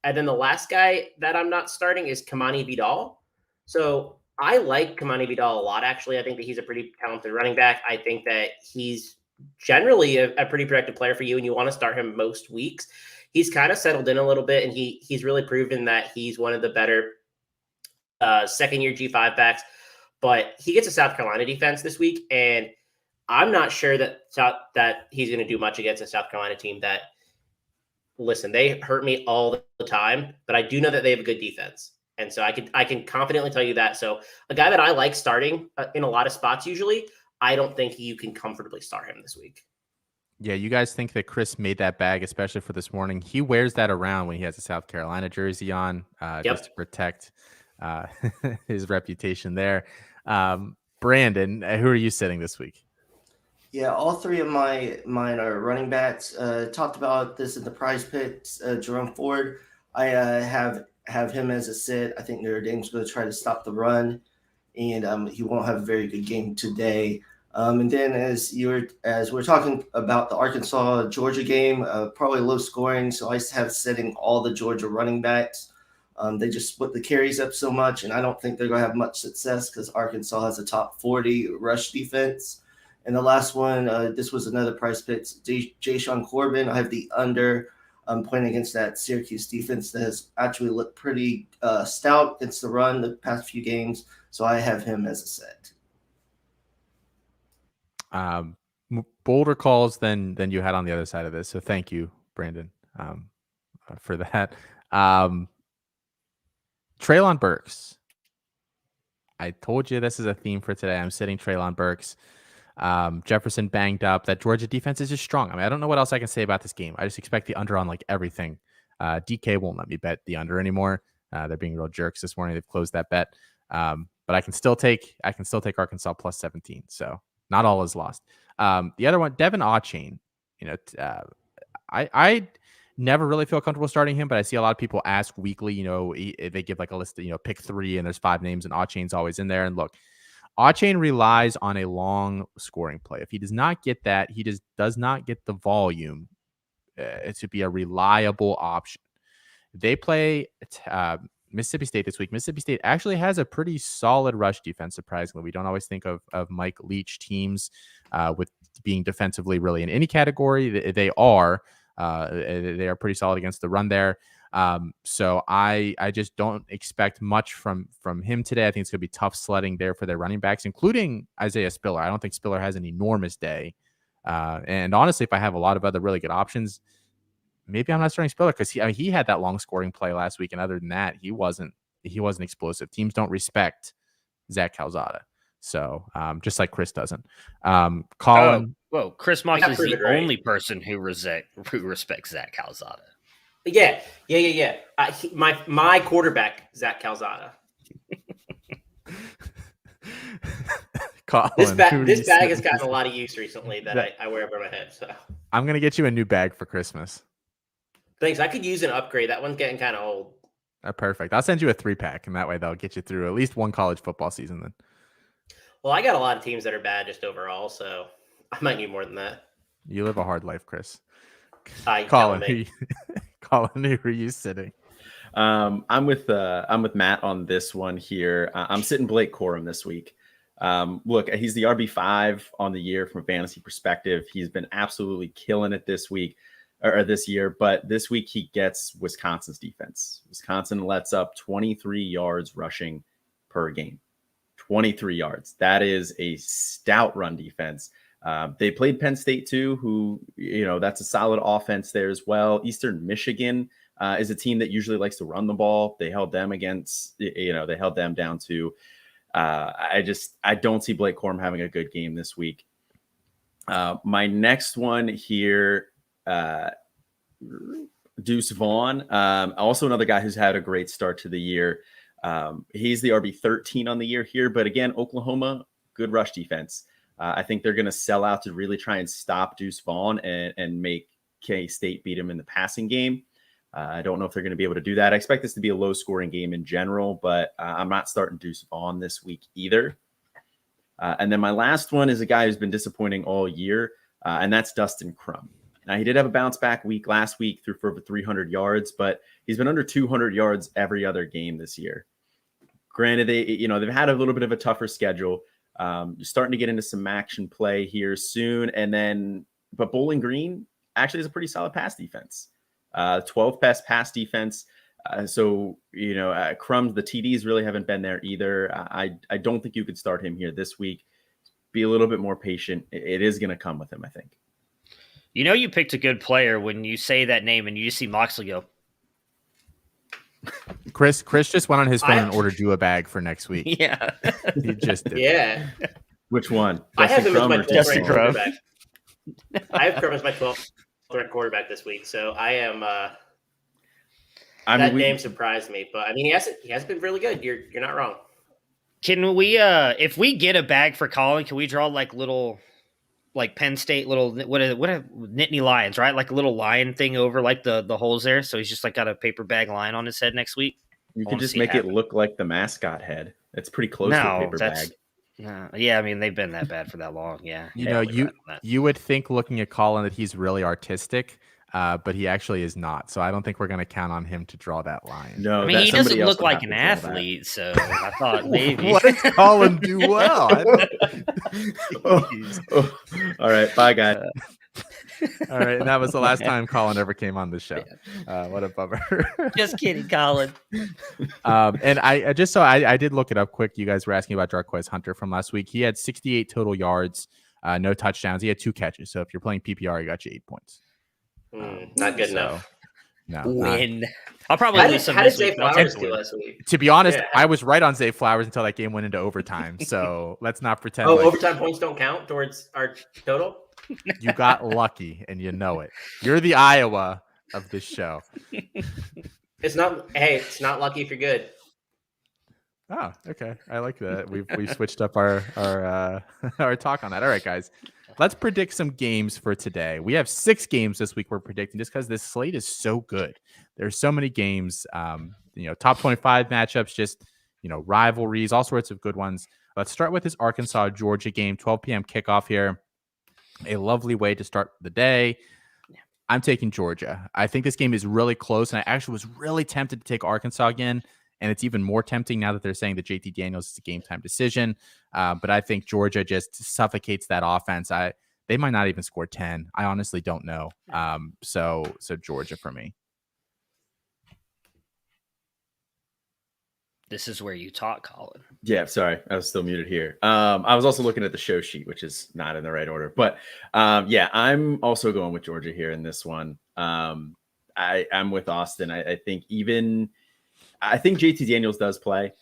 And then the last guy that I'm not starting is Kamani Vidal. So I like Kamani Vidal a lot, actually. I think that he's a pretty talented running back. I think that he's generally a pretty productive player for you, and you want to start him most weeks. He's kind of settled in a little bit, and he's really proven that he's one of the better second-year G5 backs. But he gets a South Carolina defense this week, and I'm not sure that he's going to do much against a South Carolina team that, listen, they hurt me all the time, but I do know that they have a good defense. And so I can confidently tell you that. So a guy that I like starting in a lot of spots usually, I don't think you can comfortably start him this week. Yeah, you guys think that Chris made that bag, especially for this morning. He wears that around when he has a South Carolina jersey on, just to protect his reputation there. Brandon, who are you sitting this week? Yeah, all 3 of mine are running backs. Talked about this in the prize picks. Jerome Ford, I have him as a sit. I think Notre Dame's going to try to stop the run, and he won't have a very good game today. And then as we're talking about the Arkansas Georgia game, probably low scoring. So I have setting all the Georgia running backs. They just split the carries up so much, and I don't think they're going to have much success because Arkansas has a top 40 rush defense. And the last one, this was another price pick, Jay-Sean Corbin. I have the under playing against that Syracuse defense that has actually looked pretty stout against the run the past few games. So I have him as a set. Bolder calls than you had on the other side of this. So thank you, Brandon, for that. Treylon Burks. I told you this is a theme for today. I'm sitting Treylon Burks. Jefferson banged up. That Georgia defense is just strong. I mean, I don't know what else I can say about this game. I just expect the under on like everything. DK won't let me bet the under anymore. They're being real jerks this morning. They've closed that bet. But I can still take Arkansas plus 17. So not all is lost. The other one, Devin Awchain. I never really feel comfortable starting him, but I see a lot of people ask weekly. They give like a list of pick 3, and there's 5 names, and Awchain's always in there. And look, Awchain relies on a long scoring play. If he does not get that, he just does not get the volume to be a reliable option. They play Mississippi State this week. Mississippi State actually has a pretty solid rush defense, surprisingly. We don't always think of Mike Leach teams with being defensively really in any category. They are pretty solid against the run there. So I just don't expect much from him today. I think it's going to be tough sledding there for their running backs, including Isaiah Spiller. I don't think Spiller has an enormous day. And honestly, if I have a lot of other really good options, maybe I'm not starting Spiller because he had that long scoring play last week. And other than that, he wasn't explosive. Teams don't respect Zach Calzada. So just like Chris doesn't. Colin. Whoa, Chris Moss is the only person who respects Zach Calzada. Yeah. My quarterback, Zach Calzada. Colin, this bag has gotten a lot of use recently that I wear over my head. So I'm gonna get you a new bag for Christmas. Thanks. I could use an upgrade. That one's getting kind of old. Perfect. I'll send you a 3-pack, and that way they'll get you through at least one college football season then. Well, I got a lot of teams that are bad just overall, so I might need more than that. You live a hard life, Chris. Colin, who are you sitting? I'm with Matt on this one here. I'm sitting Blake Corum this week. Look, he's the RB5 on the year from a fantasy perspective. He's been absolutely killing it this week. or this year, but this week he gets Wisconsin's defense. Wisconsin lets up 23 yards rushing per game. 23 yards. That is a stout run defense. They played Penn State too, who, that's a solid offense there as well. Eastern Michigan is a team that usually likes to run the ball. They held them they held them down to, I don't see Blake Corum having a good game this week. My next one here, Deuce Vaughn, also another guy who's had a great start to the year. He's the RB 13 on the year here, but again, Oklahoma, good rush defense. I think they're going to sell out to really try and stop Deuce Vaughn and make K-State beat him in the passing game. I don't know if they're going to be able to do that. I expect this to be a low-scoring game in general, but I'm not starting Deuce Vaughn this week either. And then my last one is a guy who's been disappointing all year, and that's Dustin Crum. Now, he did have a bounce-back week last week, threw for over 300 yards, but he's been under 200 yards every other game this year. Granted, they've had a little bit of a tougher schedule. You're starting to get into some action play here soon. But Bowling Green actually is a pretty solid pass defense. 12th best pass defense. So Crumbs, the TDs really haven't been there either. I don't think you could start him here this week. Be a little bit more patient. It is going to come with him, I think. You picked a good player when you say that name and you just see Moxley go. Chris just went on his phone and ordered you a bag for next week. Yeah. He just did. Yeah. Which one? I have him as my 12th ranked quarterback. I have Crum as my 12th ranked quarterback this week, so I am. That name surprised me, but I mean, he hasn't been really good. You're not wrong. Can we, if we get a bag for Colin, can we draw little, Penn State little what are Nittany Lions, right? Like a little lion thing over the holes there. So he's just got a paper bag lion on his head next week. You can just make it look like the mascot head. It's pretty close to a paper bag. Yeah, I mean, they've been that bad for that long. Yeah. You would think looking at Colin that he's really artistic, but he actually is not. So I don't think we're going to count on him to draw that line. No, I mean, he doesn't look like an athlete, so I thought maybe. What does Colin do well? All right, bye, guys. All right, and that was the last time Colin ever came on the show. What a bummer. Just kidding, Colin. And I did look it up quick. You guys were asking about Jarquez Hunter from last week. He had 68 total yards, no touchdowns. He had 2 catches. So if you're playing PPR, he got you 8 points. Not good enough. No. Win. I'll probably lose some. How did Zay Flowers do last week? To be honest, I was right on Zay Flowers until that game went into overtime. So let's not pretend. Overtime points don't count towards our total? You got lucky, and you know it. You're the Iowa of this show. It's not lucky if you're good. Oh, okay. I like that. We've switched up our our talk on that. All right, guys. Let's predict some games for today. We have 6 games this week we're predicting just because this slate is so good. There's so many games, top 25 matchups, just, rivalries, all sorts of good ones. Let's start with this Arkansas-Georgia game, 12 p.m. kickoff here. A lovely way to start the day. I'm taking Georgia. I think this game is really close, and I actually was really tempted to take Arkansas again, and it's even more tempting now that they're saying that JT Daniels is a game-time decision. But I think Georgia just suffocates that offense. They might not even score 10. I honestly don't know. So Georgia for me. This is where you talk, Colin. Yeah, sorry. I was still muted here. I was also looking at the show sheet, which is not in the right order. But I'm also going with Georgia here in this one. I'm with Austin. I think JT Daniels does play,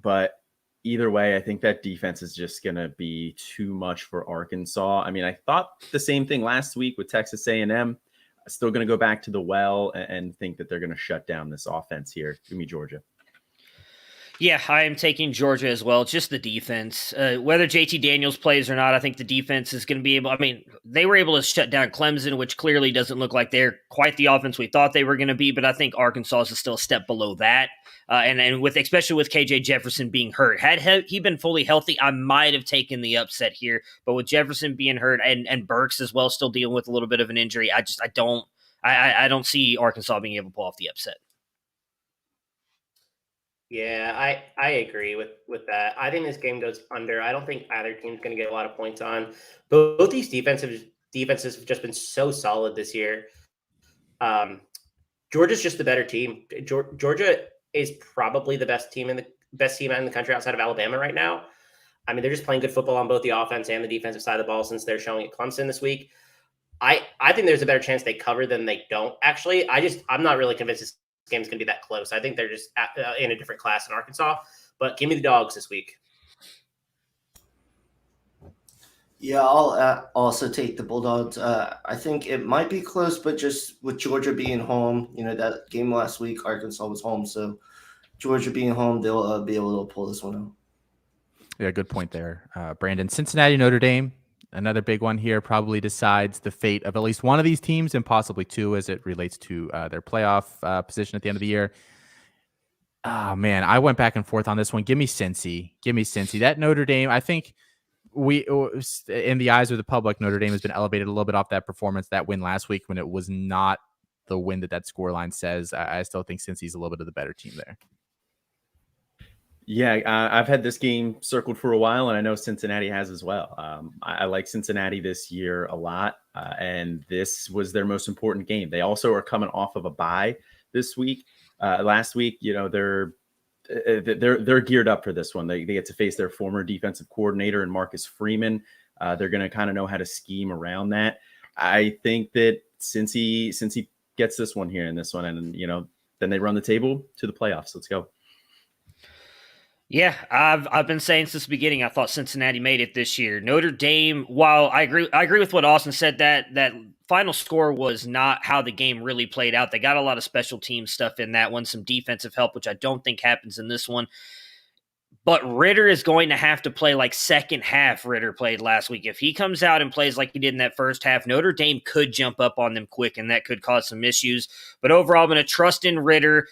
but either way, I think that defense is just going to be too much for Arkansas. I mean, I thought the same thing last week with Texas A&M. Still going to go back to the well and think that they're going to shut down this offense here. Give me Georgia. Yeah, I am taking Georgia as well. It's just the defense. Whether JT Daniels plays or not, I think the defense is going to be able – I mean, they were able to shut down Clemson, which clearly doesn't look like they're quite the offense we thought they were going to be, but I think Arkansas is still a step below that. And especially with KJ Jefferson being hurt. Had he been fully healthy, I might have taken the upset here. But with Jefferson being hurt and Burks as well still dealing with a little bit of an injury, I don't see Arkansas being able to pull off the upset. Yeah, I agree with that. I think this game goes under. I don't think either team's going to get a lot of points on. Both these defenses have just been so solid this year. Georgia's just the better team. Georgia is probably the best team in the country outside of Alabama right now. I mean, they're just playing good football on both the offense and the defensive side of the ball since they're showing at Clemson this week. I think there's a better chance they cover than they don't. Actually, I'm not really convinced this game's going to be that close. I think they're just in a different class in Arkansas. But give me the Dogs this week. Yeah, I'll also take the Bulldogs. I think it might be close, but just with Georgia being home, that game last week, Arkansas was home. So Georgia being home, they'll be able to pull this one out. Yeah, good point there, Brandon. Cincinnati, Notre Dame, another big one here, probably decides the fate of at least one of these teams and possibly two as it relates to their playoff position at the end of the year. Oh, man, I went back and forth on this one. Give me Cincy. That Notre Dame, I think in the eyes of the public, Notre Dame has been elevated a little bit off that performance, that win last week when it was not the win that scoreline says. I still think Cincy's a little bit of the better team there. Yeah, I've had this game circled for a while, and I know Cincinnati has as well. I like Cincinnati this year a lot, and this was their most important game. They also are coming off of a bye this week. Last week, they're geared up for this one. They get to face their former defensive coordinator and Marcus Freeman. They're going to kind of know how to scheme around that. I think that Cincy gets this one here in this one, and then they run the table to the playoffs. Let's go. Yeah, I've been saying since the beginning, I thought Cincinnati made it this year. Notre Dame, while I agree with what Austin said, that final score was not how the game really played out. They got a lot of special team stuff in that one, some defensive help, which I don't think happens in this one. But Ritter is going to have to play like second half Ritter played last week. If he comes out and plays like he did in that first half, Notre Dame could jump up on them quick, and that could cause some issues. But overall, I'm going to trust in Ritter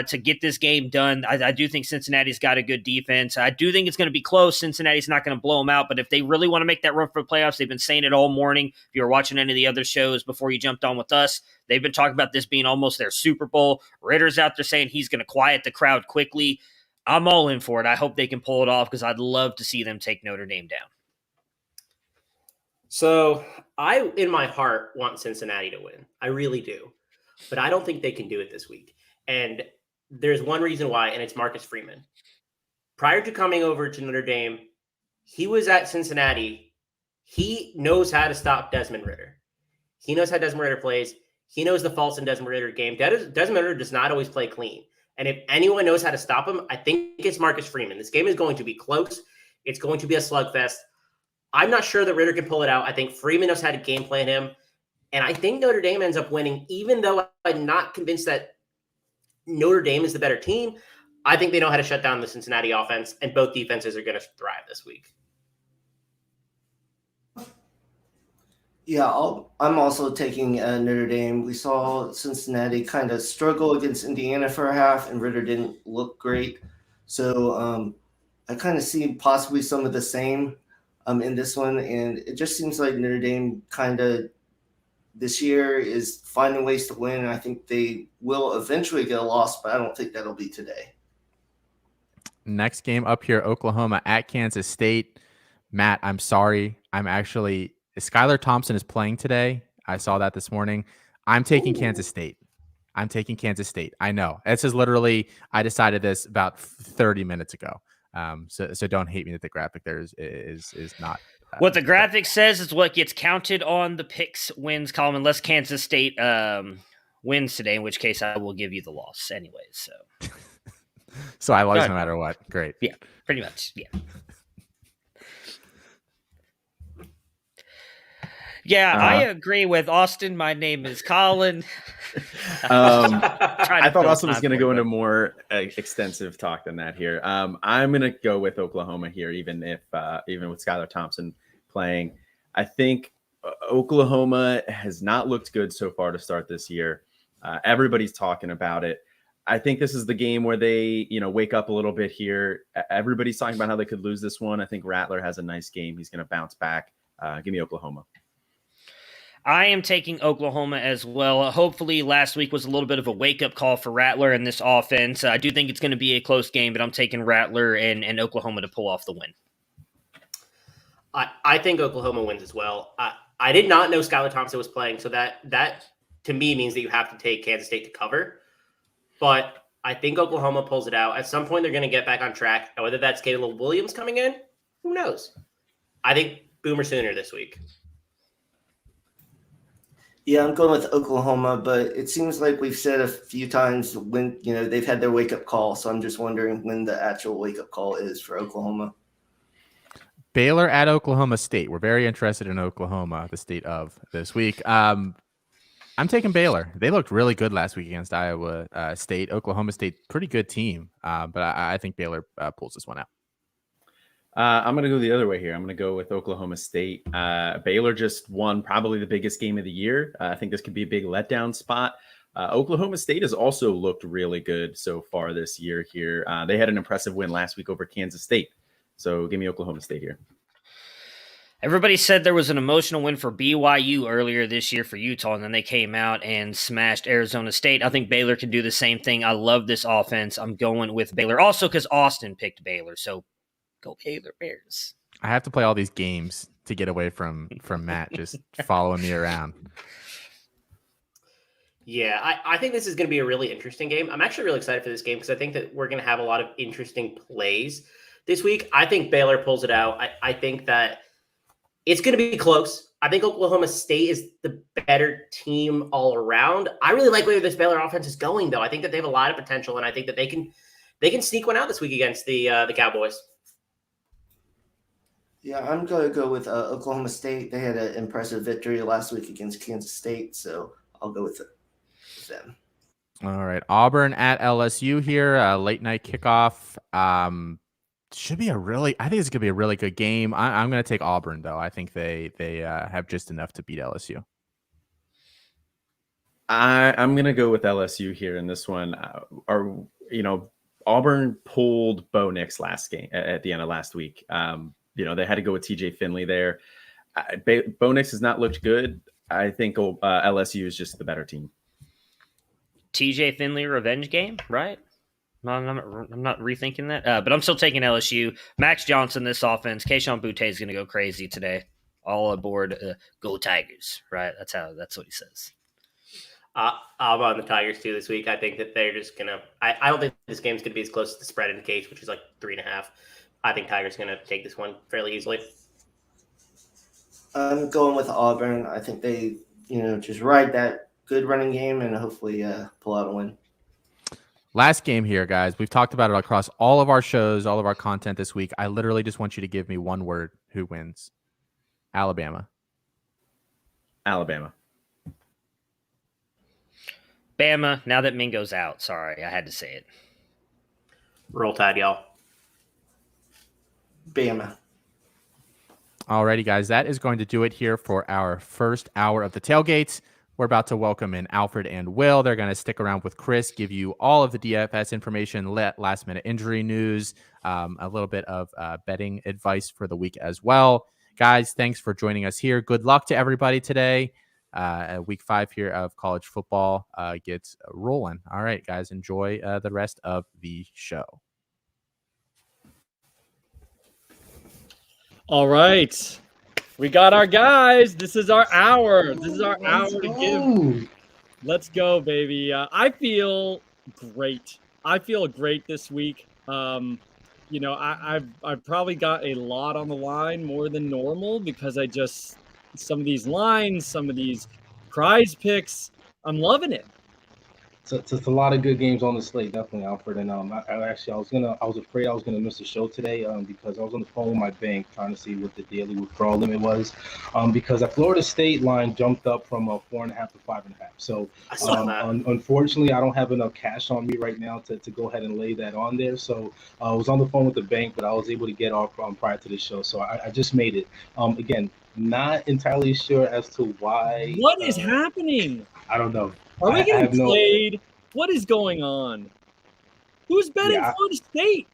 to get this game done. I do think Cincinnati's got a good defense. I do think it's going to be close. Cincinnati's not going to blow them out, but if they really want to make that run for the playoffs, they've been saying it all morning. If you were watching any of the other shows before you jumped on with us, they've been talking about this being almost their Super Bowl. Ritter's out there saying he's going to quiet the crowd quickly. I'm all in for it. I hope they can pull it off because I'd love to see them take Notre Dame down. So I, in my heart, want Cincinnati to win. I really do. But I don't think they can do it this week. And there's one reason why, and it's Marcus Freeman. Prior to coming over to Notre Dame, he was at Cincinnati. He knows how to stop Desmond Ritter. He knows how Desmond Ritter plays. He knows the faults in Desmond Ritter game. Desmond Ritter does not always play clean. And if anyone knows how to stop him, I think it's Marcus Freeman. This game is going to be close. It's going to be a slugfest. I'm not sure that Ritter can pull it out. I think Freeman knows how to game plan him. And I think Notre Dame ends up winning, even though I'm not convinced that Notre Dame is the better team. I think they know how to shut down the Cincinnati offense, and both defenses are going to thrive this week. Yeah, I'm also taking Notre Dame. We saw Cincinnati kind of struggle against Indiana for a half, and Ritter didn't look great. So I kind of see possibly some of the same in this one, and it just seems like Notre Dame kind of this year is finding ways to win. And I think they will eventually get a loss, but I don't think that'll be today. Next game up here, Oklahoma at Kansas State. Matt, I'm sorry. Skylar Thompson is playing today. I saw that this morning. I'm taking Kansas State. I know. This is literally, I decided this about 30 minutes ago. So don't hate me that the graphic there is not. What the graphic says is what gets counted on the picks wins column, unless Kansas State wins today, in which case I will give you the loss anyways. So, so I lose no matter what. Great. Yeah, pretty much. Yeah. Yeah, I agree with Austin. My name is Colin. I thought Austin was going to go into more extensive talk than that here. I'm going to go with Oklahoma here, even with Skylar Thompson playing. I think Oklahoma has not looked good so far to start this year. Everybody's talking about it. I think this is the game where they, wake up a little bit here. Everybody's talking about how they could lose this one. I think Rattler has a nice game. He's going to bounce back. Give me Oklahoma. I am taking Oklahoma as well. Hopefully last week was a little bit of a wake-up call for Rattler in this offense. I do think it's going to be a close game, but I'm taking Rattler and Oklahoma to pull off the win. I think Oklahoma wins as well. I did not know Skylar Thompson was playing, so that to me means that you have to take Kansas State to cover. But I think Oklahoma pulls it out. At some point, they're going to get back on track. And whether that's Caleb Williams coming in, who knows? I think Boomer Sooner this week. Yeah, I'm going with Oklahoma, but it seems like we've said a few times when they've had their wake-up call. So I'm just wondering when the actual wake-up call is for Oklahoma. Baylor at Oklahoma State. We're very interested in Oklahoma, the state of this week. I'm taking Baylor. They looked really good last week against Iowa State. Oklahoma State, pretty good team, but I think Baylor pulls this one out. I'm going to go the other way here. I'm going to go with Oklahoma State. Baylor just won probably the biggest game of the year. I think this could be a big letdown spot. Oklahoma State has also looked really good so far this year here. They had an impressive win last week over Kansas State. So give me Oklahoma State here. Everybody said there was an emotional win for BYU earlier this year for Utah, and then they came out and smashed Arizona State. I think Baylor can do the same thing. I love this offense. I'm going with Baylor. Also because Austin picked Baylor, so go Baylor Bears. I have to play all these games to get away from Matt just following me around. Yeah, I think this is going to be a really interesting game. I'm actually really excited for this game because I think that we're going to have a lot of interesting plays this week. I think Baylor pulls it out. I think that it's going to be close. I think Oklahoma State is the better team all around. I really like where this Baylor offense is going, though. I think that they have a lot of potential, and I think that they can sneak one out this week against the Cowboys. Yeah, I'm going to go with Oklahoma State. They had an impressive victory last week against Kansas State, so I'll go with them. All right, Auburn at LSU here, late night kickoff. Should be I think it's gonna be a really good game. I'm gonna take Auburn though. I think they have just enough to beat LSU. I'm gonna go with LSU here in this one. Auburn pulled Bo Nix last game at the end of last week. They had to go with TJ Finley there. Bo Nix has not looked good. I think LSU is just the better team. TJ Finley revenge game, right? I'm not rethinking that, but I'm still taking LSU. Max Johnson, this offense. Keyshawn Butte is going to go crazy today. All aboard, go Tigers! Right? That's what he says. I'm on the Tigers too this week. I think that they're just gonna. I don't think this game's gonna be as close to the spread in the case, which is like 3.5. I think Tigers gonna take this one fairly easily. I'm going with Auburn. I think they, just ride that good running game and hopefully pull out a win. Last game here, guys. We've talked about it across all of our shows, all of our content this week. I literally just want you to give me one word. Who wins? Alabama. Alabama. Bama, now that Mingo's out. Sorry, I had to say it. Roll Tide, y'all. Bama. Alrighty, guys. That is going to do it here for our first hour of the Tailgates. We're about to welcome in Alfred and Will. They're going to stick around with Chris, give you all of the DFS information, last-minute injury news, a little bit of betting advice for the week as well. Guys, thanks for joining us here. Good luck to everybody today. Week 5 here of college football gets rolling. All right, guys, enjoy the rest of the show. All right. We got our guys. This is our hour. This is our hour to give. Let's go, baby. I feel great. I feel great this week. I've probably got a lot on the line, more than normal, because some of these lines, some of these prize picks, I'm loving it. So it's a lot of good games on the slate, definitely, Alfred. And I was afraid I was gonna miss the show today because I was on the phone with my bank trying to see what the daily withdrawal limit was, because the Florida State line jumped up from 4.5 to 5.5. So unfortunately, I don't have enough cash on me right now to go ahead and lay that on there. So I was on the phone with the bank, but I was able to get off prior to the show. So I just made it. Again, not entirely sure as to why. What is happening? I don't know. Are we getting played? What is going on? Who's betting Florida State?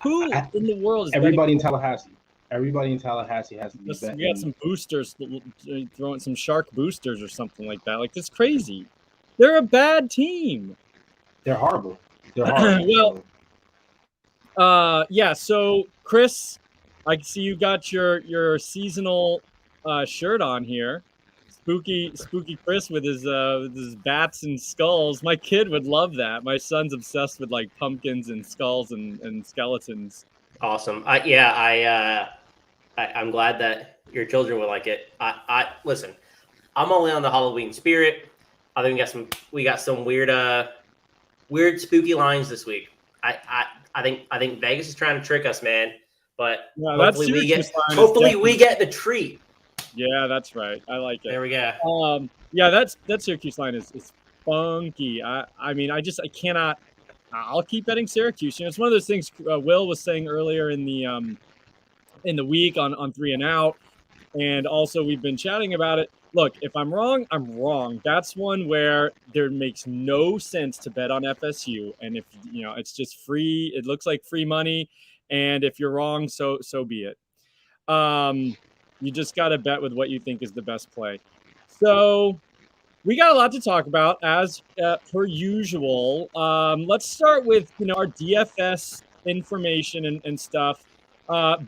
Who in the world is everybody in Tallahassee? Everybody in Tallahassee has to be betting. We got some boosters throwing some shark boosters or something like that. Like, it's crazy. They're a bad team. They're horrible. They're horrible. So Chris, I see you got your seasonal shirt on here. spooky Chris with his bats and skulls. My kid would love that. My son's obsessed with like pumpkins and skulls and skeletons. Awesome. I'm glad that your children would like it. I listen. I'm only on the Halloween spirit. I think we got some weird spooky lines this week. I think Vegas is trying to trick us, man. But Yeah, hopefully we get the treat. Yeah, that's right. I like it. There we go. Yeah, that Syracuse line is funky. I mean, I cannot. I'll keep betting Syracuse. You know, it's one of those things Will was saying earlier in the week on 3 and Out, and also we've been chatting about it. Look, if I'm wrong, I'm wrong. That's one where there makes no sense to bet on FSU, and if you know, it's just free. It looks like free money, and if you're wrong, so be it. You just got to bet with what you think is the best play. So we got a lot to talk about as per usual. Let's start with our DFS information and stuff.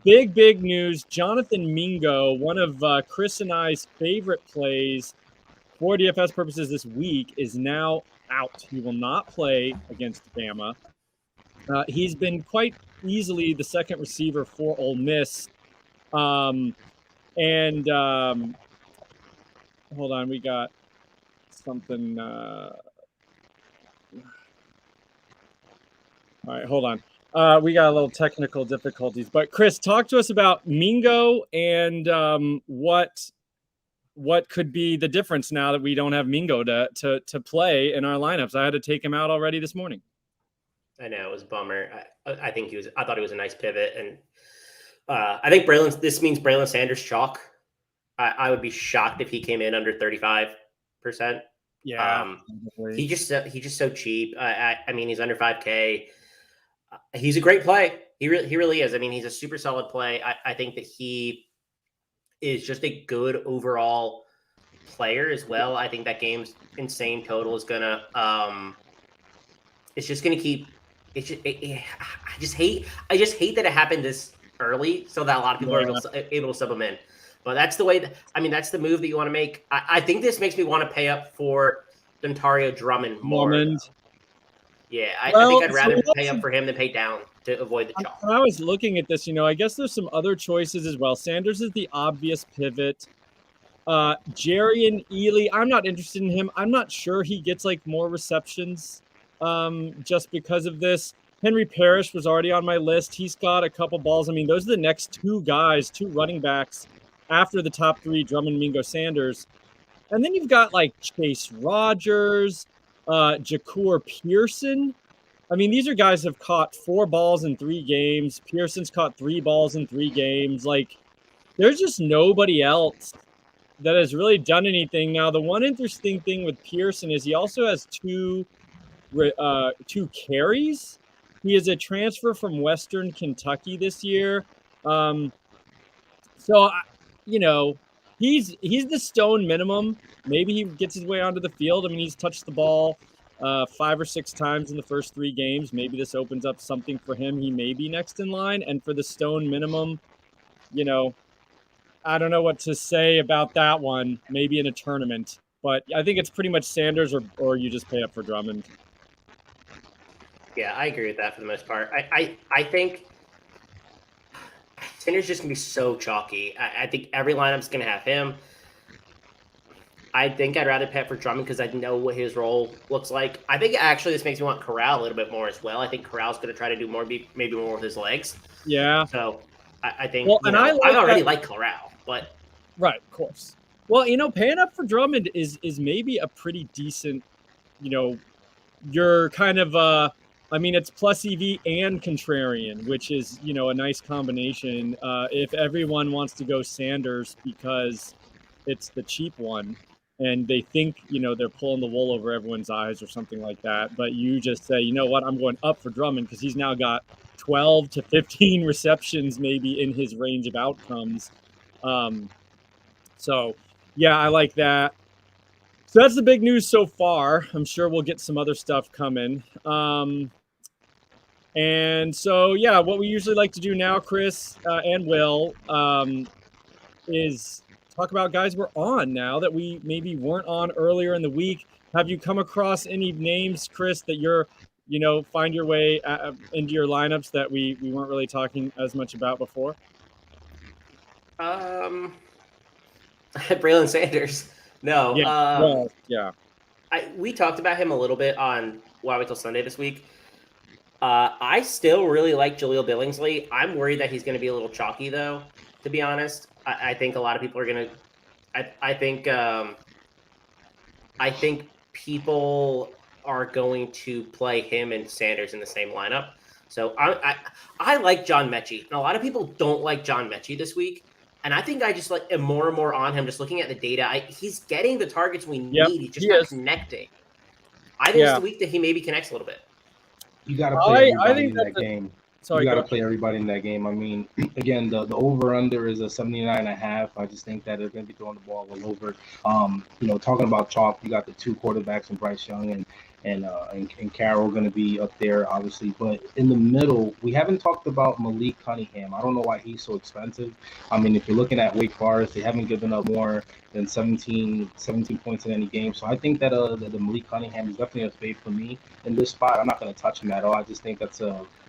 Big news. Jonathan Mingo, one of Chris and I's favorite plays for DFS purposes this week, is now out. He will not play against Bama. He's been quite easily the second receiver for Ole Miss. Hold on, we got something. All right, hold on. We got a little technical difficulties, but Chris, talk to us about Mingo and what could be the difference now that we don't have Mingo to play in our lineups. I had to take him out already this morning. I know, it was a bummer. I thought he was a nice pivot, and I think this means Braylon Sanders chalk. I would be shocked if he came in under 35%. Yeah, he's just so cheap. I mean, he's under 5K. He's a great play. He really is. I mean, he's a super solid play. I think that he is just a good overall player as well. I think that game's insane total is gonna it's just gonna keep. I just hate that it happened this early, so that a lot of people are able to sub him in. But that's the way. That's the move that you want to make. I think this makes me want to pay up for Dontario Drummond more. Yeah, I think I'd rather pay up for him than pay down to avoid the chalk. When I was looking at this, I guess there's some other choices as well. Sanders is the obvious pivot. Jerry and Ely, I'm not interested in him. I'm not sure he gets like more receptions just because of this. Henry Parrish was already on my list. He's got a couple balls. I mean, those are the next two running backs after the top three, Drummond, Mingo, Sanders. And then you've got like Chase Rogers, Jacour Pearson. I mean, these are guys who have caught 4 balls in 3 games. Pearson's caught 3 balls in 3 games. Like, there's just nobody else that has really done anything. Now, the one interesting thing with Pearson is he also has 2 carries. He is a transfer from Western Kentucky this year. So, he's the Stone minimum. Maybe he gets his way onto the field. I mean, he's touched the ball 5 or 6 times in the first 3 games. Maybe this opens up something for him. He may be next in line. And for the Stone minimum, I don't know what to say about that one. Maybe in a tournament. But I think it's pretty much Sanders or you just pay up for Drummond. Yeah, I agree with that for the most part. I think Sanders just going to be so chalky. I think every lineup's going to have him. I think I'd rather pay for Drummond because I know what his role looks like. I think actually this makes me want Corral a little bit more as well. I think Corral's going to try to do more, maybe more with his legs. Yeah. So I think I already like Corral, but right, of course. Well, paying up for Drummond is maybe a pretty decent. You're kind of it's plus EV and contrarian, which is a nice combination. If everyone wants to go Sanders because it's the cheap one. And they think, they're pulling the wool over everyone's eyes or something like that. But you just say, you know what, I'm going up for Drummond because he's now got 12 to 15 receptions maybe in his range of outcomes. So, yeah, I like that. So that's the big news so far. I'm sure we'll get some other stuff coming. And so, yeah, what we usually like to do now, Chris and Will, is talk about guys we're on now that we maybe weren't on earlier in the week. Have you come across any names, Chris, that you're, find your way into your lineups that we weren't really talking as much about before? Braylon Sanders. No. Yeah. We talked about him a little bit on Why Wait Till Sunday this week. I still really like Jaleel Billingsley. I'm worried that he's going to be a little chalky, though, to be honest. I think a lot of people are going to – I think people are going to play him and Sanders in the same lineup. So I like John Mechie. And a lot of people don't like John Mechie this week. And I think I just am more and more on him, just looking at the data. He's getting the targets we need. He's just not connecting. I think it's the week that he maybe connects a little bit. You got to play everybody in that game. You got to play everybody in that game. I mean, again, the over-under is a 79.5. I just think that they're going to be throwing the ball all over. Talking about chalk, you got the two quarterbacks and Bryce Young and Carroll going to be up there, obviously. But in the middle, we haven't talked about Malik Cunningham. I don't know why he's so expensive. I mean, if you're looking at Wake Forest, they haven't given up more than 17 points in any game. So I think that the Malik Cunningham is definitely a fade for me in this spot. I'm not going to touch him at all. I just think that's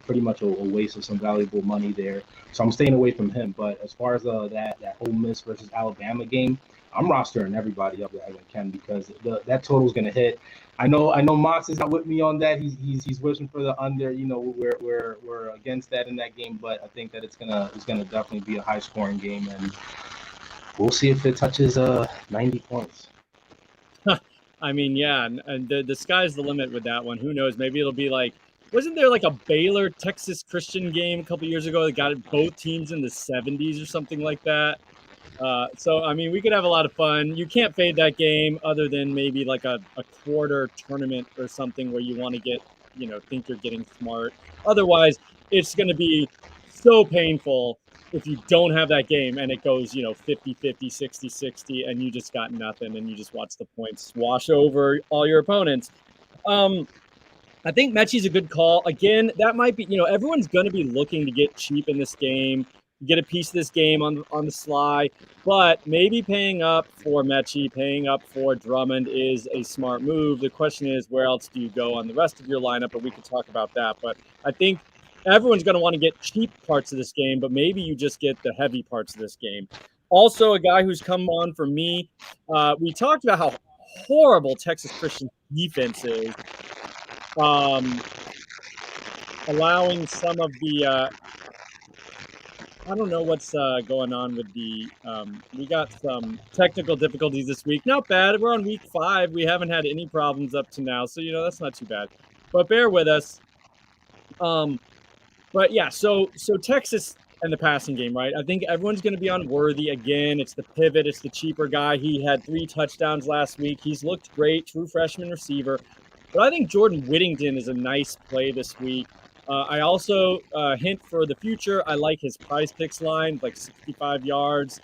pretty much a waste of some valuable money there. So I'm staying away from him. But as far as that Ole Miss versus Alabama game, I'm rostering everybody up that I can because that total is going to hit. I know Mox is not with me on that. He's wishing for the under. We're against that in that game, but I think that it's gonna definitely be a high scoring game, and we'll see if it touches 90 points. I mean, yeah, and the sky's the limit with that one. Who knows? Maybe it'll be like, wasn't there like a Baylor Texas Christian game a couple years ago that got both teams in the 70s or something like that? So, I mean, we could have a lot of fun. You can't fade that game other than maybe like a quarter tournament or something where you want to get, think you're getting smart. Otherwise, it's going to be so painful if you don't have that game and it goes, 50-50, 60-60, and you just got nothing and you just watch the points wash over all your opponents. I think Mechie's a good call. Again, that might be, everyone's going to be looking to get cheap in this game. Get a piece of this game on the sly, but maybe paying up for Mechie, paying up for Drummond is a smart move. The question is, where else do you go on the rest of your lineup? But we can talk about that. But I think everyone's going to want to get cheap parts of this game, but maybe you just get the heavy parts of this game. Also, a guy who's come on for me, we talked about how horrible Texas Christian defense is, allowing some of the I don't know what's going on with the we got some technical difficulties this week. Not bad. We're on week 5. We haven't had any problems up to now. So, that's not too bad. But bear with us. But yeah, so Texas and the passing game, right? I think everyone's going to be on Worthy again. It's the pivot. It's the cheaper guy. He had 3 touchdowns last week. He's looked great. True freshman receiver. But I think Jordan Whittington is a nice play this week. I also hint for the future. I like his Prize Picks line, like 65 yards.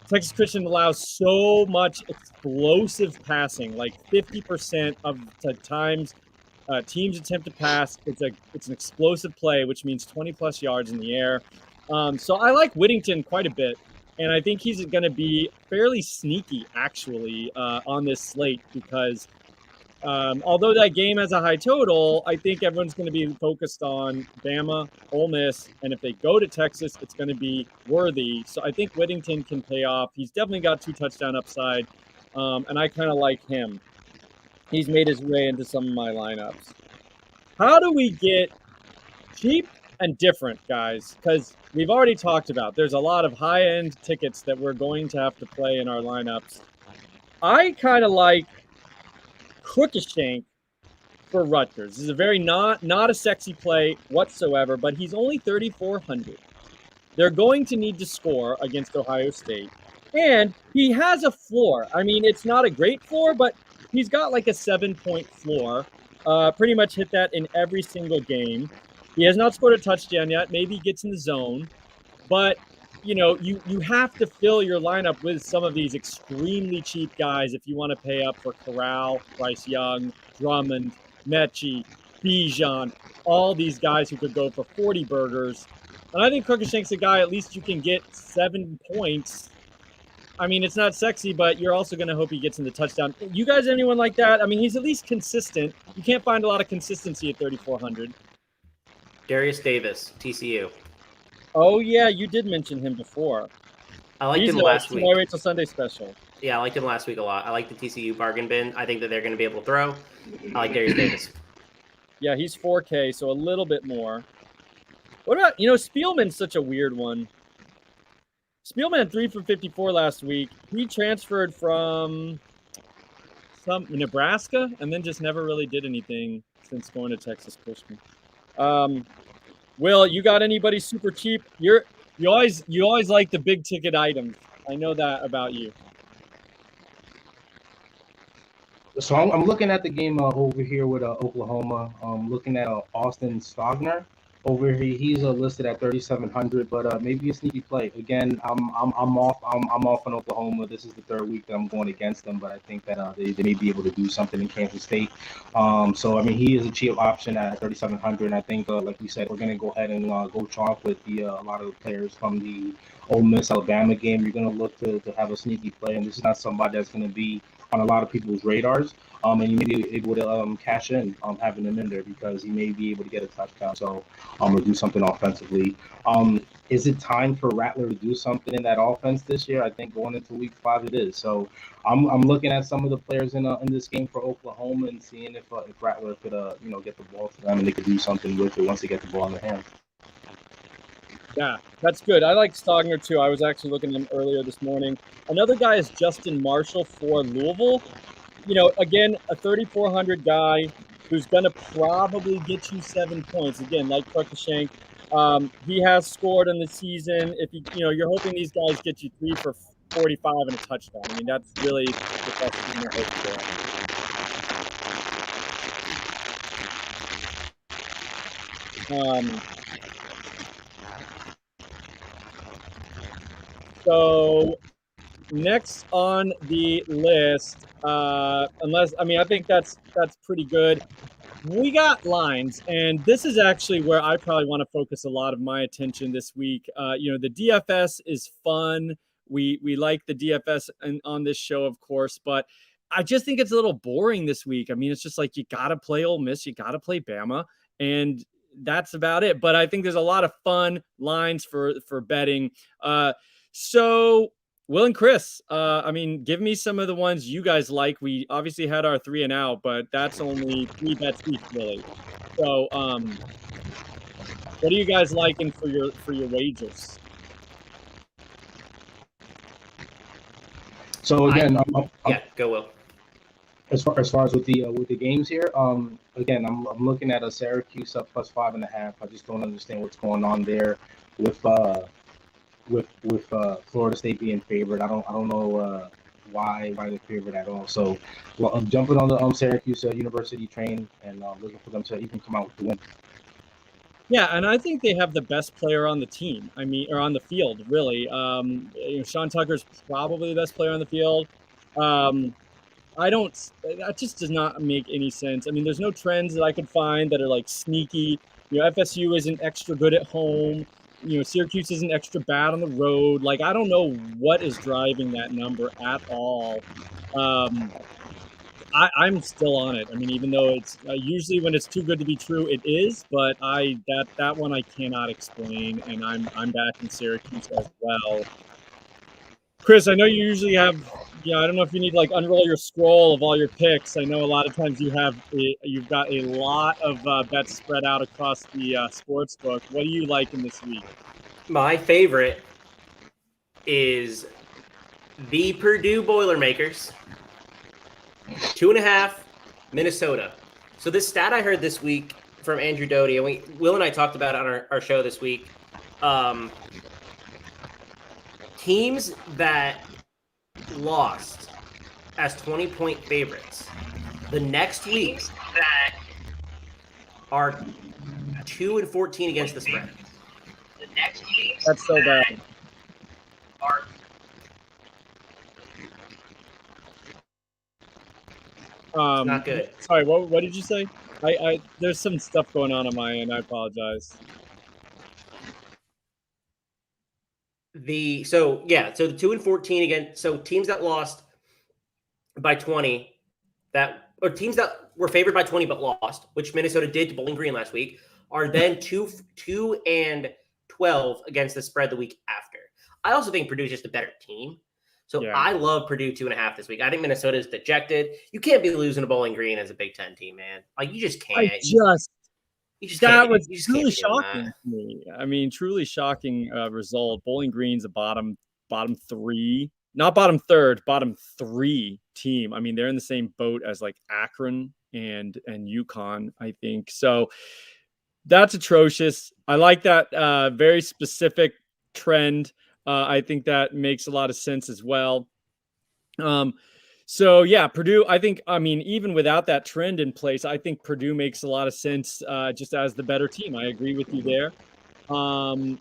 Texas Christian allows so much explosive passing, like 50% of the times teams attempt to pass. It's an explosive play, which means 20-plus yards in the air. So I like Whittington quite a bit, and I think he's going to be fairly sneaky, actually, on this slate because although that game has a high total, I think everyone's going to be focused on Bama, Ole Miss, and if they go to Texas, it's going to be Worthy. So I think Whittington can pay off. He's definitely got 2 touchdown upside, and I kind of like him. He's made his way into some of my lineups. How do we get cheap and different, guys? Because we've already talked about there's a lot of high-end tickets that we're going to have to play in our lineups. I kind of like Crookshank for Rutgers. This is a very not a sexy play whatsoever, but he's only 3,400. They're going to need to score against Ohio State, and he has a floor. I mean, it's not a great floor, but he's got like a 7-point floor. Pretty much hit that in every single game. He has not scored a touchdown yet. Maybe he gets in the zone, but you have to fill your lineup with some of these extremely cheap guys if you want to pay up for Corral, Bryce Young, Drummond, Mechie, Bijan, all these guys who could go for 40 burgers. And I think Crookshank's a guy at least you can get 7 points I mean, it's not sexy, but you're also going to hope he gets in the touchdown. You guys, anyone like that? I mean, he's at least consistent. You can't find a lot of consistency at 3,400. Darius Davis, TCU. Oh, yeah, you did mention him before. I liked him last week. Wait till Sunday special. Yeah, I liked him last week a lot. I like the TCU bargain bin. I think that they're going to be able to throw. I like Darius Davis. Yeah, he's 4K, so a little bit more. What about, Spielman's such a weird one. Spielman had 3 for 54 last week. He transferred from Nebraska and then just never really did anything since going to Texas Christian. Will, you got anybody super cheap? You always like the big ticket items. I know that about you. So I'm looking at the game over here with Oklahoma. Looking at Austin Stogner over here. He's listed at 3,700, but maybe a sneaky play. Again, I'm off. I'm off on Oklahoma. This is the third week that I'm going against them, but I think that they may be able to do something in Kansas State. So I mean, he is a cheap option at 3,700. And I think, like you said, we're going to go ahead and go chalk with a lot of the players from the Ole Miss Alabama game. You're going to look to have a sneaky play, and this is not somebody that's going to be on a lot of people's radars, and you may be able to cash in having him in there because he may be able to get a touchdown, so or do something offensively. Is it time for Rattler to do something in that offense this year? I think going into week 5 it is. So I'm looking at some of the players in this game for Oklahoma and seeing if Rattler could get the ball to them and they could do something with it once they get the ball in their hands. Yeah, that's good. I like Stogner too. I was actually looking at him earlier this morning. Another guy is Justin Marshall for Louisville. Again, a 3,400 guy who's going to probably get you 7 points. Again, like Crutcheshank, he has scored in the season. If you're hoping these guys get you 3 for 45 and a touchdown. I mean, that's really the best thing to hope for. So next on the list, I think that's pretty good. We got lines, and this is actually where I probably want to focus a lot of my attention this week. The DFS is fun. We like the DFS on this show, of course, but I just think it's a little boring this week. I mean, it's just like you got to play Ole Miss, you got to play Bama, and that's about it. But I think there's a lot of fun lines for betting. So Will and Chris, give me some of the ones you guys like. We obviously had our 3 and out, but that's only 3 bets each, really. So, what are you guys liking for your wagers? So again, go Will. As far as with the games here, again, I'm looking at a Syracuse up plus 5.5. I just don't understand what's going on there with Florida State being favored. I don't know why they're favored at all. So I'm jumping on the Syracuse University train and looking for them to even come out with the win. Yeah, and I think they have the best player on the team. Or on the field, really. Sean Tucker's probably the best player on the field. That just does not make any sense. I mean, there's no trends that I could find that are like sneaky. FSU isn't extra good at home. Syracuse isn't extra bad on the road. Like, I don't know what is driving that number at all. I'm still on it. I mean, even though it's usually when it's too good to be true, it is. But that one I cannot explain, and I'm back in Syracuse as well. Chris, I know you usually have. I don't know if you need to unroll your scroll of all your picks. I know a lot of times you've got a lot of bets spread out across the sports book. What are you liking this week? My favorite is the Purdue Boilermakers, 2.5, Minnesota. So this stat I heard this week from Andrew Doty, and Will and I talked about it on our show this week. Teams that lost as 20-point favorites the next week are 2-14 against the spread. That's so bad. Not good. Sorry, what did you say? I there's some stuff going on my end. I apologize. So the 2-14 again. So teams that lost by 20, or teams that were favored by 20 but lost, which Minnesota did to Bowling Green last week, are then 2-12 against the spread the week after. I also think Purdue's just a better team. So Yeah. I love Purdue 2.5 this week. I think Minnesota is dejected. You can't be losing to Bowling Green as a Big Ten team, man. Like, you just can't. That was you just truly can't be doing shocking that. to me. I mean, truly shocking result. Bowling Green's a bottom three, not bottom third, bottom three team. I mean, they're in the same boat as like Akron and UConn, I think. So that's atrocious. I like that very specific trend. I think that makes a lot of sense as well. So yeah, Purdue, even without that trend in place, I think Purdue makes a lot of sense just as the better team. I agree with you there. One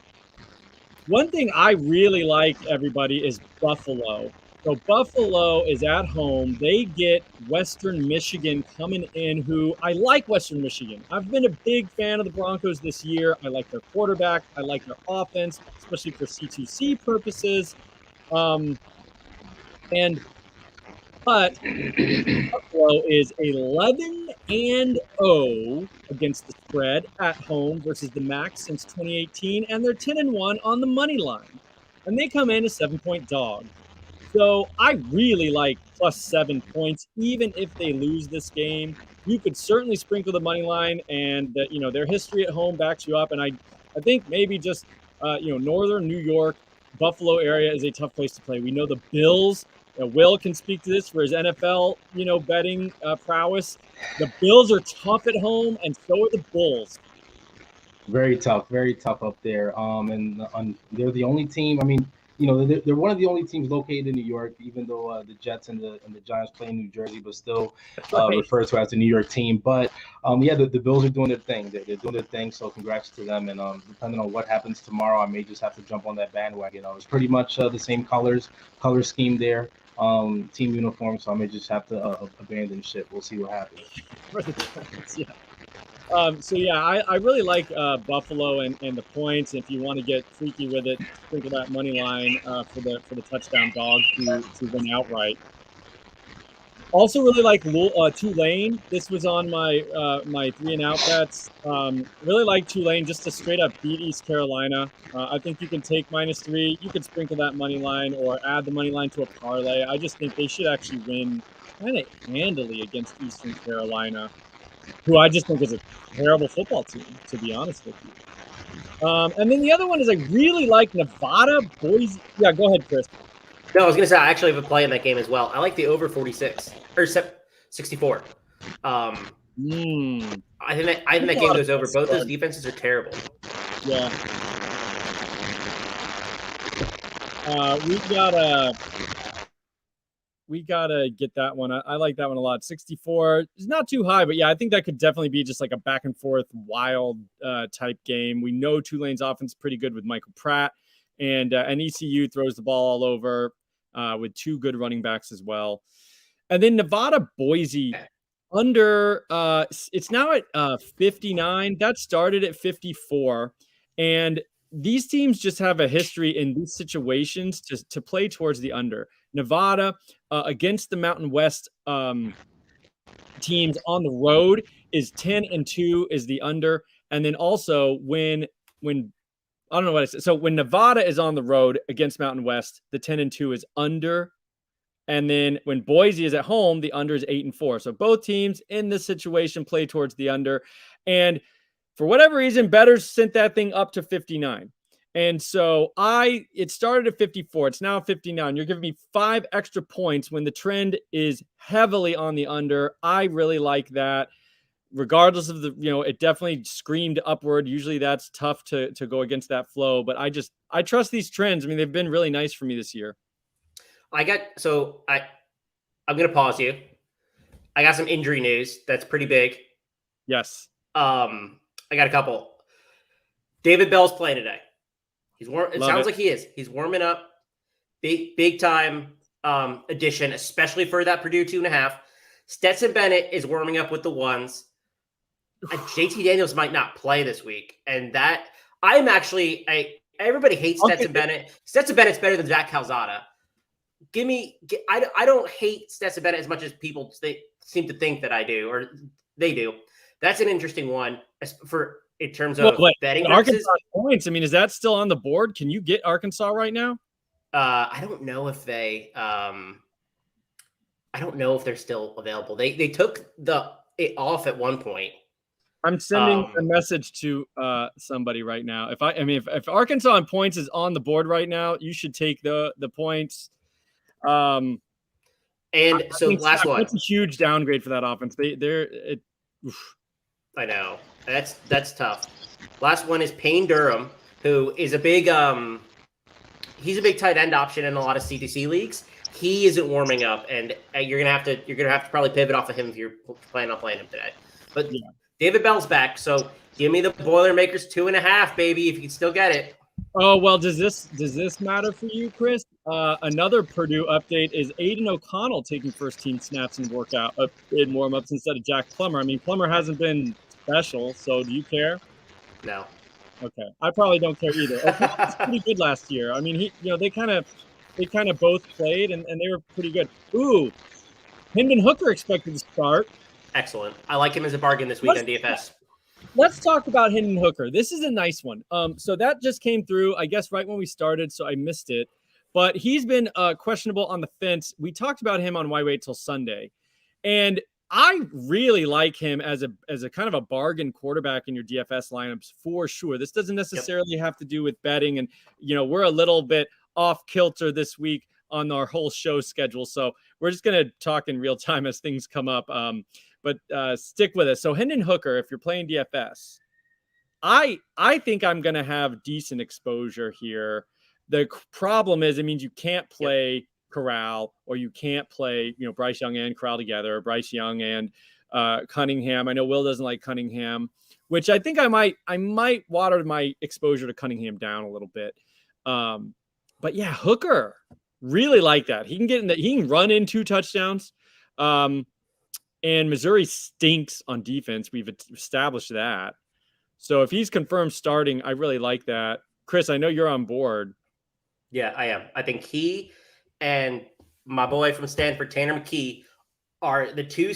thing I really like, everybody, is Buffalo. So Buffalo is at home. They get Western Michigan coming in, who I like Western Michigan. I've been a big fan of the Broncos this year. I like their quarterback. I like their offense, especially for C2C purposes. But Buffalo is 11-0 against the spread at home versus the MAC since 2018, and they're 10-1 on the money line. And they come in a 7-point dog. So I really like plus 7 points, even if they lose this game. You could certainly sprinkle the money line, and their history at home backs you up. And I think maybe just northern New York, Buffalo area is a tough place to play. We know the Bills. Will can speak to this for his NFL, betting prowess. The Bills are tough at home, and so are the Bulls. Very tough up there. And they're the only team. I mean, they're one of the only teams located in New York, even though the Jets and the Giants play in New Jersey, but still referred to as the New York team. But the Bills are doing their thing. They're doing their thing. So congrats to them. And depending on what happens tomorrow, I may just have to jump on that bandwagon. It's pretty much the same color scheme there. Team uniform, so I may just have to abandon ship. We'll see what happens. For the Giants, yeah. I really like Buffalo and the points. If you want to get freaky with it, sprinkle that money line for the touchdown dog to win outright. Also, really like Tulane. This was on my 3-and-out bets. Really like Tulane just to straight up beat East Carolina. I think you can take -3. You could sprinkle that money line or add the money line to a parlay. I just think they should actually win kind of handily against Eastern Carolina, who I just think is a terrible football team, to be honest with you. And then the other one is I really like Nevada, Boise. Yeah, go ahead, Chris. No, I was going to say I actually have a play in that game as well. I like the over 46 or 64. I think that game goes over. Both those defenses are terrible. Yeah. We gotta get that one. I like that one a lot. 64 is not too high, but yeah, I think that could definitely be just like a back and forth wild type game. We know Tulane's offense is pretty good with Michael Pratt, and ECU throws the ball all over with 2 good running backs as well. And then Nevada Boise under it's now at 59. That started at 54, and these teams just have a history in these situations to play towards the under. Nevada against the Mountain West teams on the road is 10-2 is the under. And then also when I don't know what I said. So when Nevada is on the road against Mountain West, the 10-2 is under. And then when Boise is at home, the under is 8-4. So both teams in this situation play towards the under. And for whatever reason, bettors sent that thing up to 59. And so it started at 54. It's now 59. You're giving me 5 extra points when the trend is heavily on the under. I really like that. Regardless of it definitely screamed upward. Usually that's tough to go against that flow, but I trust these trends. I mean, they've been really nice for me this year. I'm going to pause you. I got some injury news that's pretty big. Yes. I got a couple. David Bell's playing today. It sounds like he is. He's warming up. Big time addition, especially for that Purdue 2.5. Stetson Bennett is warming up with the ones. JT Daniels might not play this week. And that I'm actually everybody hates Stetson Bennett. Stetson Bennett's better than Zach Calzada. I don't hate Stetson Bennett as much as people seem to think that I do, or they do. That's an interesting one for in terms of betting purposes. Arkansas points. I mean, is that still on the board? Can you get Arkansas right now? I don't know if they. I don't know if they're still available. They took it off at one point. I'm sending a message to somebody right now. If Arkansas on points is on the board right now, you should take the points. And so last one. That's a huge downgrade for that offense. I know that's tough. Last one is Payne Durham, who is a big he's a big tight end option in a lot of CTC leagues. He isn't warming up, and you're gonna have to probably pivot off of him if you're planning on playing him today. But yeah. David Bell's back, so give me the Boilermakers 2.5, baby, if you can still get it. Oh well, does this matter for you, Chris? Another Purdue update is Aiden O'Connell taking first team snaps and in warm-ups instead of Jack Plummer. I mean, Plummer hasn't been special, so do you care? No. Okay, I probably don't care either. O'Connell was pretty good last year. I mean, they kind of both played and they were pretty good. Ooh, Hendon Hooker expected to start. Excellent. I like him as a bargain this week on DFS. Let's talk about Hendon Hooker. This is a nice one. So that just came through, I guess, right when we started, so I missed it. But he's been questionable on the fence. We talked about him on Why Wait Till Sunday. And I really like him as a kind of a bargain quarterback in your DFS lineups for sure. This doesn't necessarily have to do with betting. And, we're a little bit off kilter this week on our whole show schedule. So we're just going to talk in real time as things come up. But stick with us. So Hendon Hooker, if you're playing DFS, I think I'm going to have decent exposure here. The problem is it means you can't play Corral, or you can't play, Bryce Young and Corral together, or Bryce Young and Cunningham. I know Will doesn't like Cunningham, which I think I might water my exposure to Cunningham down a little bit. But yeah, Hooker, really like that. He can run in 2 touchdowns. And Missouri stinks on defense. We've established that. So if he's confirmed starting, I really like that. Chris, I know you're on board. Yeah, I am. I think he and my boy from Stanford, Tanner McKee, are the two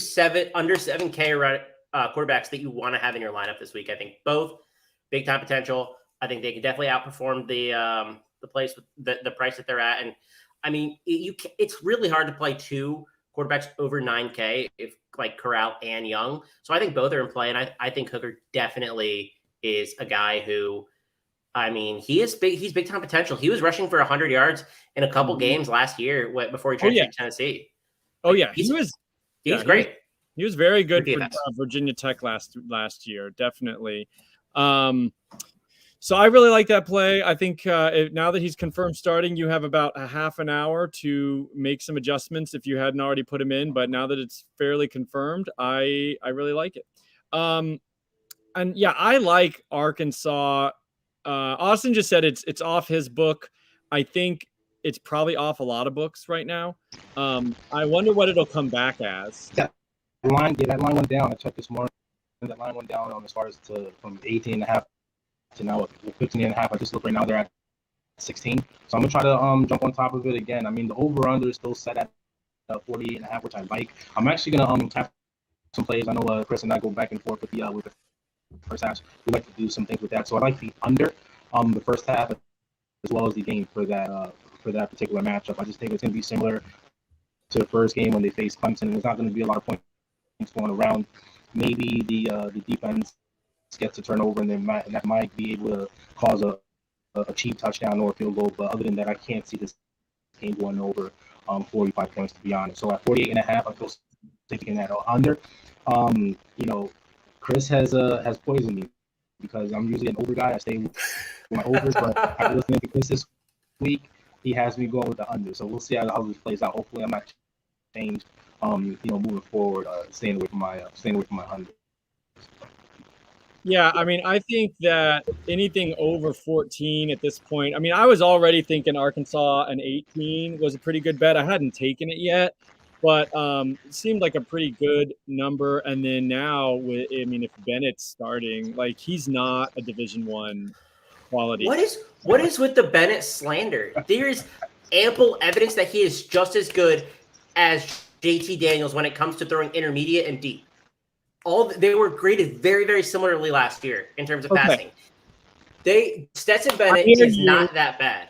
under 7K quarterbacks that you want to have in your lineup this week. I think both big time potential. I think they can definitely outperform the place with the price that they're at. And I mean, it's really hard to play two quarterbacks over 9K if like Corral and Young. So I think both are in play. And I think Hooker definitely is a guy who, I mean, he's big time potential. He was rushing for 100 yards in a couple games last year before he transferred to Tennessee. Oh yeah. He was great. He was very good for Virginia Tech last year. Definitely. So I really like that play. I think now that he's confirmed starting, you have about a half an hour to make some adjustments if you hadn't already put him in. But now that it's fairly confirmed, I really like it. And yeah, I like Arkansas. Austin just said it's off his book. I think it's probably off a lot of books right now. I wonder what it'll come back as. That line went down. I checked this morning. That line went down as far as from 18.5 to now 15.5. I just look right now, they're at 16. So I'm gonna try to jump on top of it again. I mean, the over/under is still set at 48.5, which I like. I'm actually gonna tap some plays. I know Chris and I go back and forth with the first half. We like to do some things with that. So I like the under the first half as well as the game for that particular matchup. I just think it's gonna be similar to the first game when they faced Clemson. There's not gonna be a lot of points going around. Maybe the defense gets a turnover, and that might be able to cause a cheap touchdown or a field goal. But other than that, I can't see this game going over 45 points, to be honest. So at 48.5, I'm still taking that under. Chris has poisoned me because I'm usually an over guy. I stay with my overs, but after listening to Chris this week, he has me going with the under. So we'll see how this plays out. Hopefully, I'm not changed. Moving forward, staying away from my under. Yeah, I mean, I think that anything over 14 at this point, I mean, I was already thinking Arkansas and 18 was a pretty good bet. I hadn't taken it yet, but it seemed like a pretty good number. And then now, if Bennett's starting, like, he's not a Division I quality. What is with the Bennett slander? There is ample evidence that he is just as good as JT Daniels when it comes to throwing intermediate and deep. They were graded very, very similarly last year in terms of passing. Stetson Bennett is not that bad.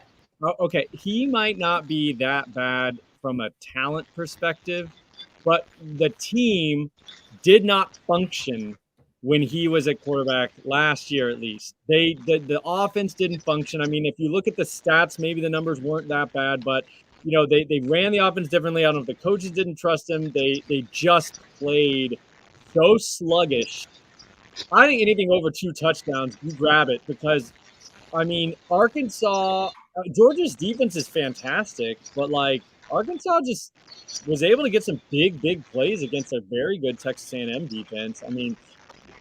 Okay, he might not be that bad from a talent perspective, but the team did not function when he was at quarterback last year, at least. The offense didn't function. I mean, if you look at the stats, maybe the numbers weren't that bad, but they ran the offense differently. I don't know if the coaches didn't trust him. They just played so sluggish. I think anything over 2 touchdowns, you grab it, because I mean, Arkansas, Georgia's defense is fantastic, but like Arkansas just was able to get some big plays against a very good Texas A&M defense. I mean,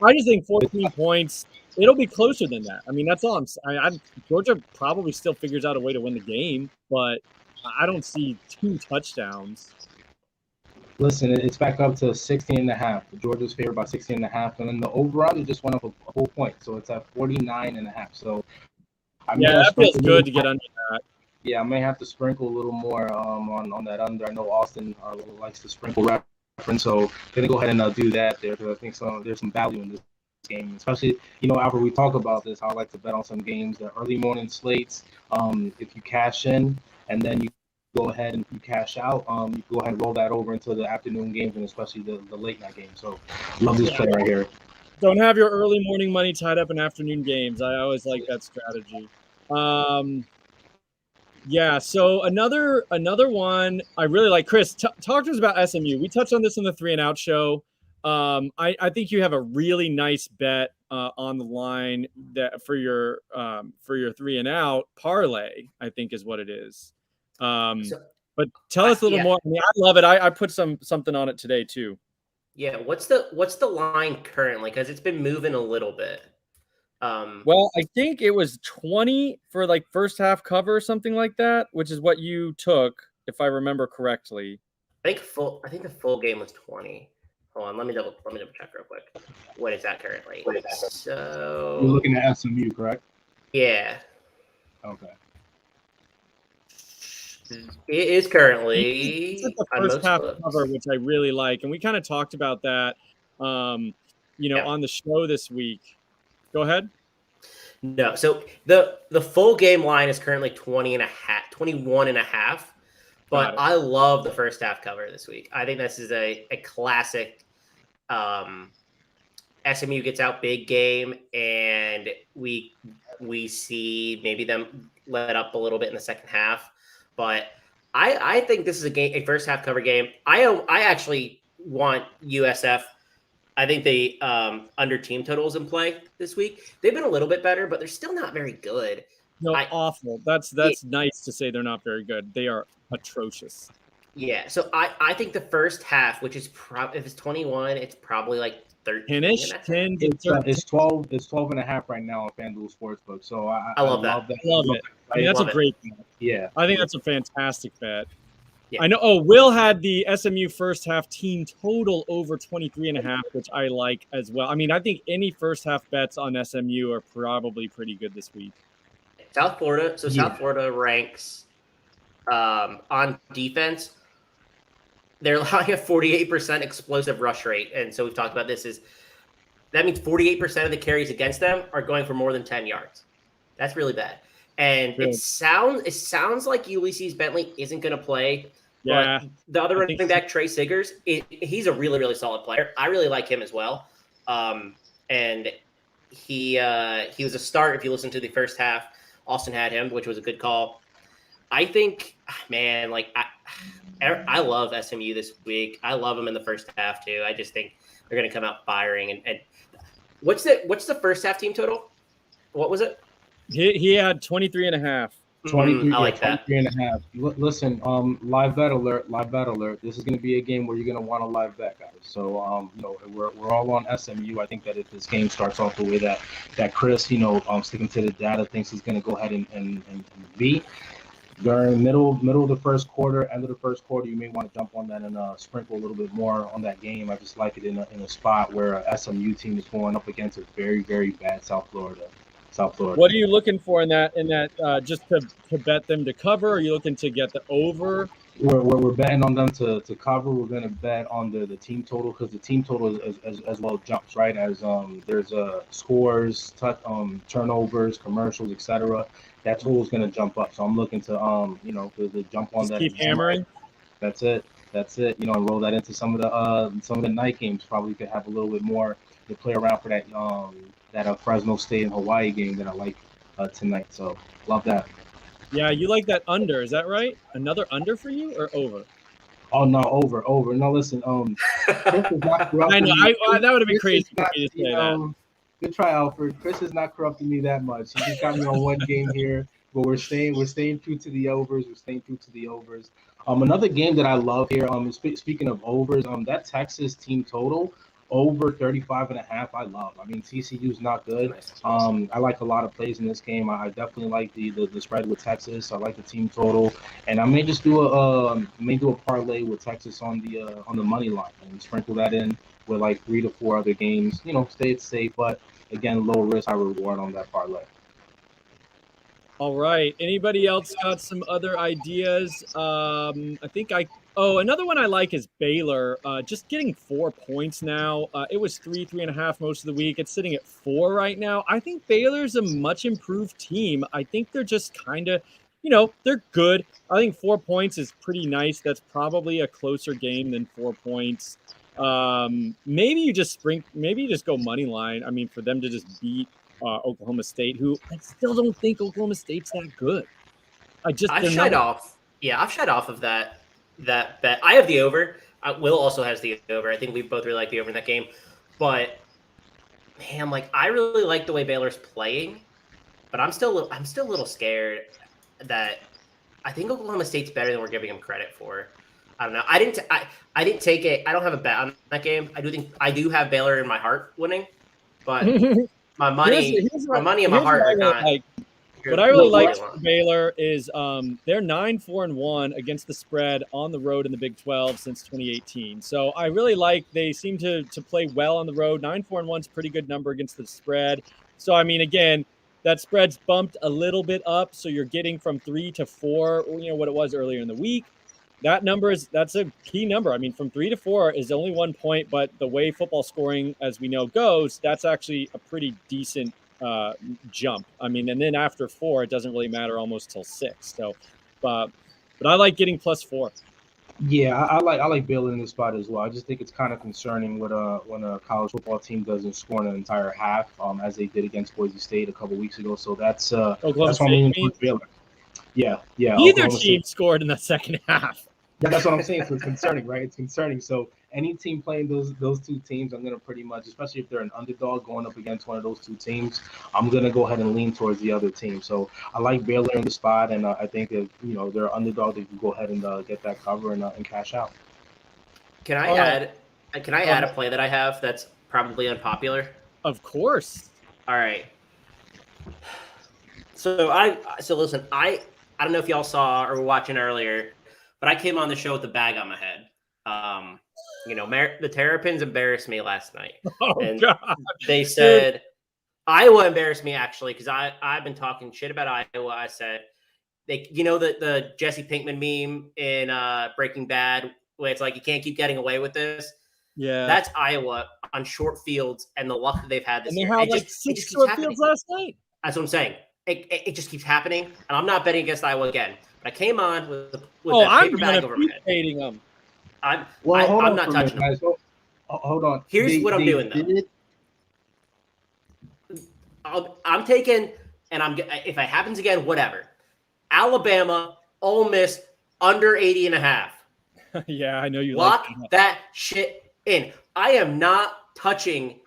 I just think 14 points, it'll be closer than that. I mean, that's all Georgia probably still figures out a way to win the game, but I don't see 2 touchdowns. Listen, it's back up to 16.5. Georgia's favored by 16.5, and then the over-under just went up a whole point, so it's at 49.5. So that feels good to get under that. Yeah, I may have to sprinkle a little more on that under. I know Austin likes to sprinkle reference, so gonna go ahead and do that there, because I think there's some value in this game, especially after we talk about this, I like to bet on some games, the early morning slates. If you cash in and then you go ahead and you cash out, you go ahead and roll that over into the afternoon games, and especially the late night games. So love this play right here. Don't have your early morning money tied up in afternoon games. I always like that strategy. So another one I really like. Chris, talk to us about SMU. We touched on this in the 3 and Out show. I think you have a really nice bet on the line that for your 3 and Out parlay, I think is what it is. But tell us a little more. I mean, I love it. I put something on it today too. Yeah, what's the line currently? Because it's been moving a little bit. Well, I think it was 20 for like first half cover or something like that, which is what you took, if I remember correctly. I think the full game was 20. Hold on, let me double check real quick. What is that currently? So you're looking at SMU, correct? Yeah. Okay. It is currently it's the first half cover, which I really like, and we kind of talked about that, on the show this week. Go ahead. No, so the full game line is currently 21.5, but I love the first half cover this week. I think this is a classic. SMU gets out big game, and we see maybe them let up a little bit in the second half. But I think this is a first half cover game. I actually want USF. I think they under team totals in play this week. They've been a little bit better, but they're still not very good. No, awful. That's nice to say they're not very good. They are atrocious. Yeah, so I think the first half, which is if it's 21, it's probably like 13. It's 12. It's 12.5 right now on FanDuel Sportsbook. So I love that. I love it. I mean, that's a great bet. Yeah, I think that's a fantastic bet. Yeah. I know. Oh, Will had the SMU first half team total over 23.5, which I like as well. I mean, I think any first half bets on SMU are probably pretty good this week. South Florida. So South Florida ranks on defense. They're allowing a 48% explosive rush rate. And so we've talked about this that means 48% of the carries against them are going for more than 10 yards. That's really bad. And it sounds like Ulysses Bentley isn't going to play. Yeah. But the other running back, Trey Siggers, he's a really, really solid player. I really like him as well. And he was a start if you listen to the first half. Austin had him, which was a good call. I think, man, I love SMU this week. I love them in the first half too. I just think they're going to come out firing. And what's the first half team total? What was it? He had 23.5. 23. I like that. 23.5. Listen, live bet alert. This is going to be a game where you're going to want a live bet, guys. So, we're all on SMU. I think that if this game starts off the way that Chris, sticking to the data, thinks he's going to go ahead and beat. During middle of the first quarter, end of the first quarter, you may want to jump on that and sprinkle a little bit more on that game. I just like it in a spot where a SMU team is going up against a very, very bad South Florida. South Florida. What are you looking for in that? Just to bet them to cover? Or are you looking to get the over? We're betting on them to cover. We're going to bet on the team total because the team total as well jumps, right? As there's scores, turnovers, commercials, etc. That total is going to jump up. So I'm looking to to jump on Just that. keep hammering. That's it. And roll that into some of the night games. Probably could have a little bit more to play around for that Fresno State and Hawaii game that I like tonight. So love that. Yeah, you like that under, is that right? Another under for you or over? Oh no, over. No, listen, Chris is not corrupting I know, me. that would have been Chris crazy for me to say that. Good try, Alfred. Chris is not corrupting me that much. He just got me on one game here, but we're staying true to the overs. Another game that I love here. Speaking of overs, that Texas team total over 35.5. I love. I mean, TCU's not good. I like a lot of plays in this game. I definitely like the spread with Texas. I like the team total, and I may just do a parlay with Texas on the money line and sprinkle that in with like 3 to 4 other games. Stay it safe, but again, low risk, high reward on that parlay. All right. Anybody else got some other ideas? Another one I like is Baylor. Just getting 4 points now. It was 3.5 most of the week. It's sitting at 4 right now. I think Baylor's a much improved team. I think they're just kind of, they're good. I think 4 points is pretty nice. That's probably a closer game than 4 points. Maybe you just go money line. I mean, for them to just beat Oklahoma State, who I still don't think Oklahoma State's that good. I've shied off of that bet. I have the over. Will also has the over. I think we both really like the over in that game. But man, I really like the way Baylor's playing, but I'm still a little scared that I think Oklahoma State's better than we're giving them credit for. I don't know. I didn't take it. I don't have a bet on that game. I do have Baylor in my heart winning, but my money and my heart are not. What I really like for Baylor is they're 9-4-1 against the spread on the road in the Big 12 since 2018. So I really like they seem to play well on the road. 9-4-1 is a pretty good number against the spread. So I mean, again, that spread's bumped a little bit up. So you're getting from 3 to 4, what it was earlier in the week. That's a key number. I mean, from 3 to 4 is only 1 point, but the way football scoring, as we know, goes, that's actually a pretty decent jump. I mean, and then after 4, it doesn't really matter almost till 6. So, but I like getting +4. Yeah, I like Baylor in this spot as well. I just think it's kind of concerning when a college football team doesn't score an entire half, as they did against Boise State a couple weeks ago. So that's why I'm leaning towards Baylor. Yeah. Neither team scored in the second half. Yeah, that's what I'm saying. So it's concerning, right? It's concerning. So any team playing those two teams, I'm gonna pretty much, especially if they're an underdog going up against one of those two teams, I'm gonna go ahead and lean towards the other team. So I like Baylor in the spot, and I think if they're an underdog, they can go ahead and get that cover and cash out. Can I add a play that I have that's probably unpopular? Of course. All right. So listen, I don't know if y'all saw or were watching earlier, but I came on the show with a bag on my head. The Terrapins embarrassed me last night. And God. They said Iowa embarrassed me actually because I've been talking shit about Iowa. I said the Jesse Pinkman meme in Breaking Bad where it's like you can't keep getting away with this. Yeah, that's Iowa on short fields and the luck that they've had this year. And they had 6 short fields last night. That's what I'm saying. It just keeps happening, and I'm not betting against Iowa again. But I came on with that paper bag over my head. Hating them. I'm not touching them. Hold on. Here's what I'm doing though. I'm taking, and if it happens again, whatever. Alabama, Ole Miss, under 80.5. Yeah, I know you lock like that shit in. I am not touching.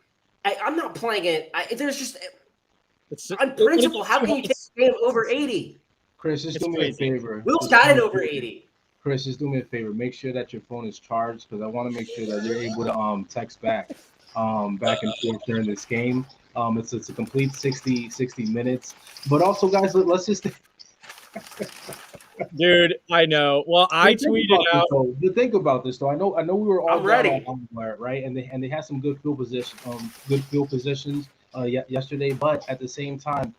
I'm not playing it. There's just on principle. How can you take a game over 80? Chris, just do me a favor. Will's got it over 80. Chris, just do me a favor. Make sure that your phone is charged because I want to make sure that you're able to text back and forth during this game. It's a complete 60 minutes. But also, guys, let's just. Dude, I know. Well, I tweeted out. Think about this, though. I know we were all ready, right? And they had some good field positions. yesterday. But at the same time,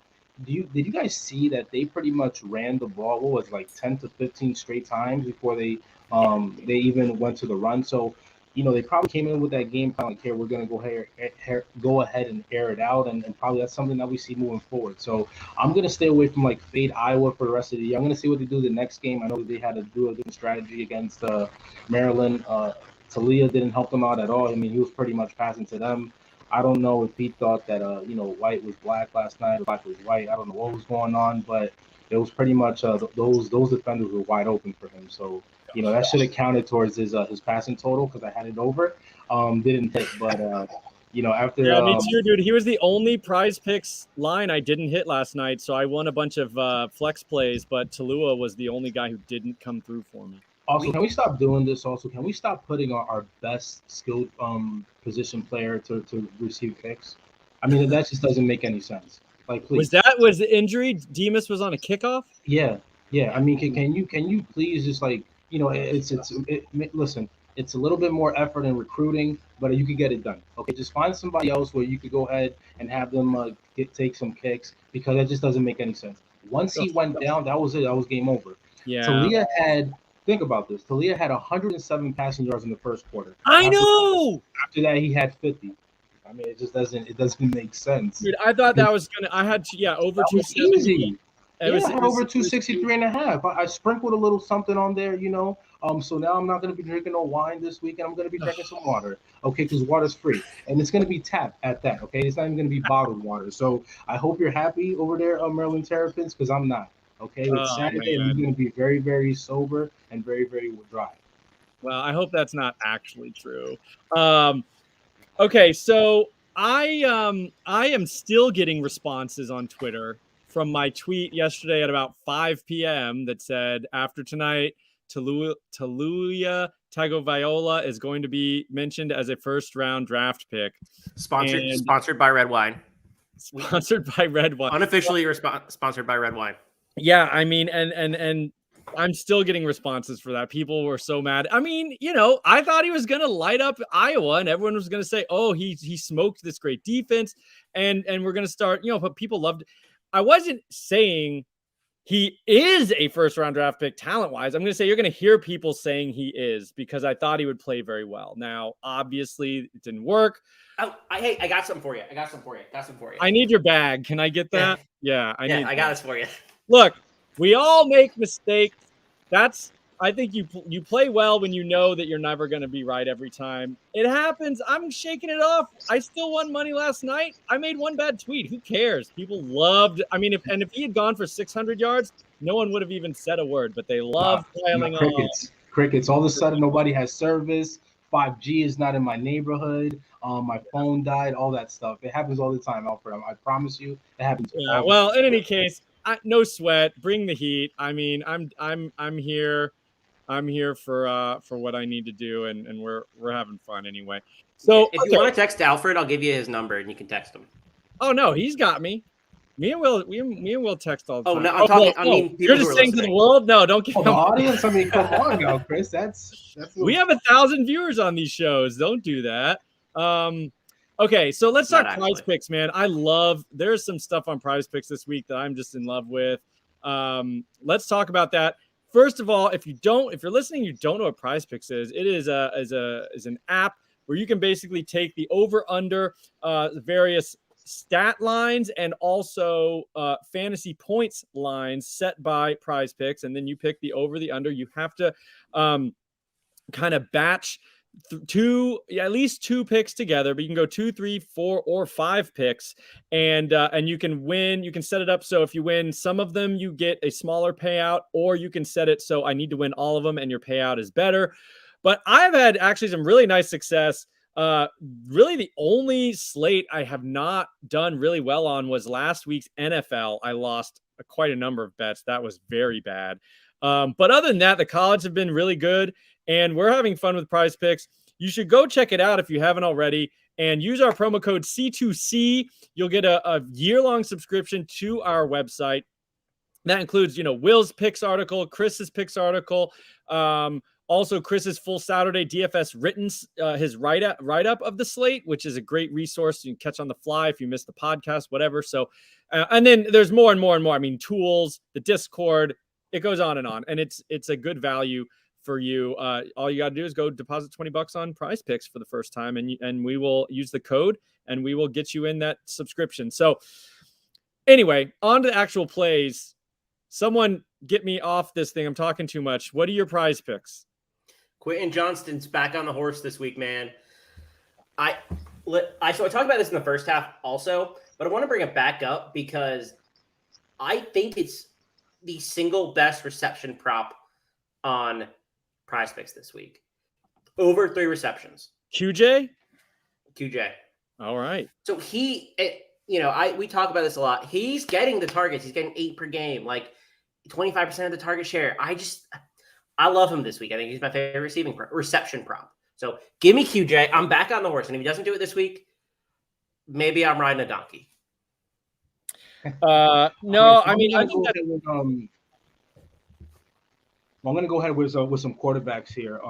did you guys see that they pretty much ran the ball? What was it, like 10 to 15 straight times before they even went to the run? So they probably came in with that game plan like, here, we're going to go ahead and air it out, and probably that's something that we see moving forward. So I'm going to stay away from like fade Iowa for the rest of the year. I'm going to see what they do the next game. I know they had to do a different strategy against Maryland. Talia didn't help them out at all. I mean, he was pretty much passing to them. I don't know if he thought that white was black last night or black was white. I don't know what was going on, but it was pretty much those defenders were wide open for him. So that should have counted towards his passing total because I had it over. Didn't hit, but after yeah, me too, dude. He was the only Prize Picks line I didn't hit last night, so I won a bunch of flex plays, but Talua was the only guy who didn't come through for me. Also, can we stop doing this? Also, can we stop putting our best skilled position player to receive picks? I mean, that just doesn't make any sense. Like, please. Was the injury? Demas was on a kickoff. Yeah. I mean, can you please just like listen. It's a little bit more effort in recruiting, but you could get it done. Okay, just find somebody else where you could go ahead and have them take some kicks because that just doesn't make any sense. Once he went down, that was it. That was game over. Yeah. Talia had. Think about this. Talia had 107 passing yards in the first quarter. I know. After that, he had 50. I mean, it just doesn't make sense. Dude, I thought that was gonna. I had over 270. I had over 263 and a half. I sprinkled a little something on there, So now I'm not going to be drinking no wine this week, and I'm going to be drinking some water, okay? Because water's free, and it's going to be tapped at that, okay? It's not even going to be bottled water. So I hope you're happy over there, Maryland Terrapins, because I'm not. Okay, it's Saturday, and you're going to be very, very sober and very, very dry. Well, I hope that's not actually true. Okay, so I am still getting responses on Twitter from my tweet yesterday at about 5 p.m. that said, after tonight, Taluya Tagovailoa is going to be mentioned as a first-round draft pick. Sponsored by Red Wine. Sponsored by Red Wine. Unofficially sponsored by Red Wine. Yeah, I mean, and I'm still getting responses for that. People were so mad. I mean, I thought he was going to light up Iowa, and everyone was going to say, oh, he smoked this great defense, and we're going to start, but people loved it. I wasn't saying he is a first-round draft pick talent-wise. I'm going to say you're going to hear people saying he is because I thought he would play very well. Now, obviously, it didn't work. Oh, I got something for you. I need your bag. Can I get that? Yeah, I got this for you. Look, we all make mistakes. I think you play well when you know that you're never going to be right every time. It happens. I'm shaking it off. I still won money last night. I made one bad tweet. Who cares? People loved. I mean, if he had gone for 600 yards, no one would have even said a word. But they loved piling on. Crickets. All of a sudden, nobody has service. 5G is not in my neighborhood. My phone died. All that stuff. It happens all the time, Alfred. I promise you, it happens. Yeah. Well, in any case. No sweat. Bring the heat. I mean, I'm here. I'm here for what I need to do, and we're having fun anyway. So if you want to text Alfred, I'll give you his number and you can text him. Oh no, he's got me. Me and Will text all the time. Oh no, I'm talking. I mean, you're just saying to the world. No, don't give the audience. I mean, come on now, Chris. That's we have 1,000 viewers on these shows. Don't do that. Okay, so let's talk Prize Picks, man. There's some stuff on Prize Picks this week that I'm just in love with. Let's talk about that. First of all, if you're listening, you don't know what Prize Picks is. It is an app where you can basically take the over/under various stat lines and also fantasy points lines set by Prize Picks, and then you pick the over, the under. You have to kind of batch at least two picks together, but you can go 2, 3, 4, or 5 picks, and you can win. You can set it up so if you win some of them, you get a smaller payout, or you can set it so I need to win all of them, and your payout is better. But I've had actually some really nice success. Really, the only slate I have not done really well on was last week's NFL. I lost quite a number of bets. That was very bad. But other than that, the college have been really good. And we're having fun with Prize Picks. You should go check it out if you haven't already and use our promo code C2C. You'll get a year-long subscription to our website. That includes, Will's picks article, Chris's picks article, Also, Chris's full Saturday DFS written his write up of the slate, which is a great resource you can catch on the fly if you missed the podcast, whatever. So, and then there's more and more and more. I mean, tools, the Discord, it goes on, and it's a good value for you. All you got to do is go deposit $20 on Prize Picks for the first time, and we will use the code and we will get you in that subscription. So, anyway, on to the actual plays. Someone get me off this thing. I'm talking too much. What are your Prize Picks? Quentin Johnston's back on the horse this week, man. So I talked about this in the first half also, but I want to bring it back up because I think it's the single best reception prop on Prize Picks this week. Over 3 receptions. QJ. All right. So we talk about this a lot. He's getting the targets. He's getting 8 per game, like 25% of the target share. I love him this week. I think he's my favorite reception prop. So give me QJ. I'm back on the horse. And if he doesn't do it this week, maybe I'm riding a donkey. No, I think that I'm going to go ahead with some quarterbacks here.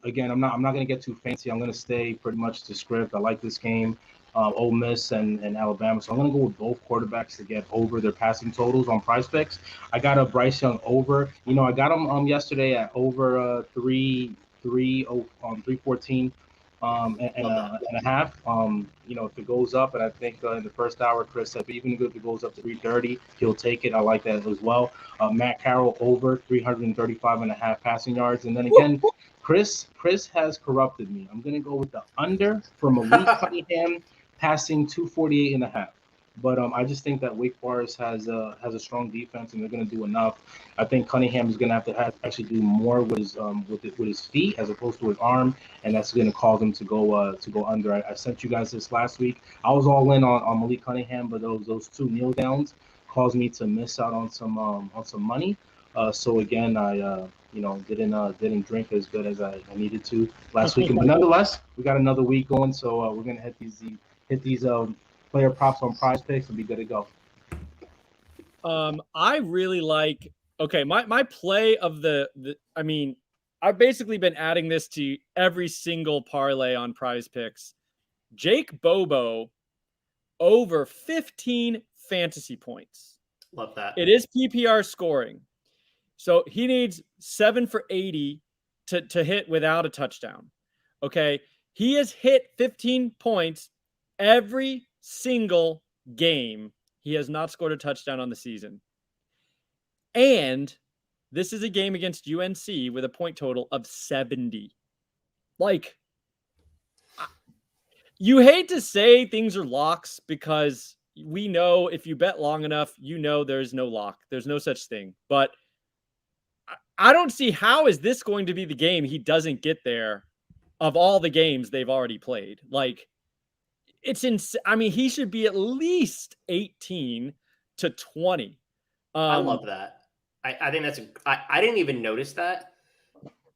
Again, I'm not going to get too fancy. I'm going to stay pretty much to script. I like this game, Ole Miss and Alabama. So I'm going to go with both quarterbacks to get over their passing totals on Prize Picks. I got a Bryce Young over. I got him yesterday at over 314 and a half. If it goes up, and I think in the first hour, Chris said, even if it goes up to 330, he'll take it. I like that as well. Matt Carroll over 335 and a half passing yards. And then again, Chris has corrupted me. I'm going to go with the under for Malik Cunningham passing 248 and a half. But I just think that Wake Forest has a strong defense, and they're going to do enough. I think Cunningham is going to have to actually do more with his feet as opposed to his arm, and that's going to cause him to go under. I sent you guys this last week. I was all in on Malik Cunningham, but those 2 kneel downs caused me to miss out on some money. So again, I didn't drink as good as I needed to last week. But nonetheless, we got another week going, so we're going to hit these player props on Prize Picks and be good to go. I really like. Okay, my play of I've basically been adding this to every single parlay on Prize Picks. Jake Bobo over 15 fantasy points. Love that. It is PPR scoring, so he needs 7 for 80 to hit without a touchdown. Okay, he has hit 15 points every single game. He has not scored a touchdown on the season. And this is a game against UNC with a point total of 70. Like, you hate to say things are locks because we know if you bet long enough, there's no lock. There's no such thing. But I don't see how is this going to be the game he doesn't get there of all the games they've already played. Like, it's he should be at least 18 to 20. I love that. I think I didn't even notice that.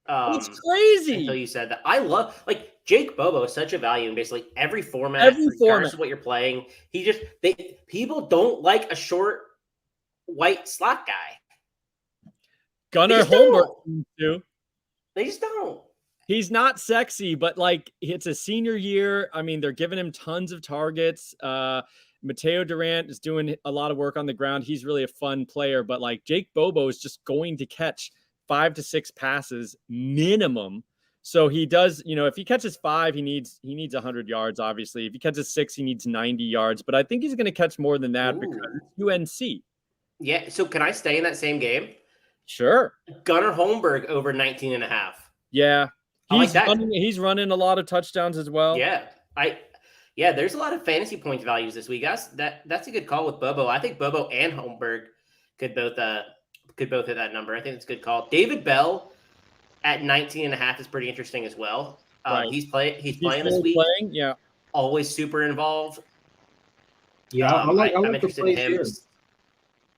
It's crazy until you said that. I love Jake Bobo is such a value in basically every format. Regardless of what you're playing. People don't like a short white slot guy. Gunnar Holmberg too. They just don't. He's not sexy, but it's a senior year. I mean, they're giving him tons of targets. Mateo Durant is doing a lot of work on the ground. He's really a fun player, but Jake Bobo is just going to catch 5 to 6 passes minimum. So he does, if he catches 5, he needs 100 yards, obviously. If he catches 6, he needs 90 yards, but I think he's going to catch more than that because it's UNC. Yeah. So can I stay in that same game? Sure. Gunnar Holmberg over 19 and a half. Yeah. He's running a lot of touchdowns as well. Yeah. There's a lot of fantasy points values this week. That's a good call with Bobo. I think Bobo and Holmberg could both hit that number. I think it's a good call. David Bell at 19 and a half is pretty interesting as well. Right. He's playing this week. Yeah. Always super involved. Yeah, I like I'm the plays in him. here.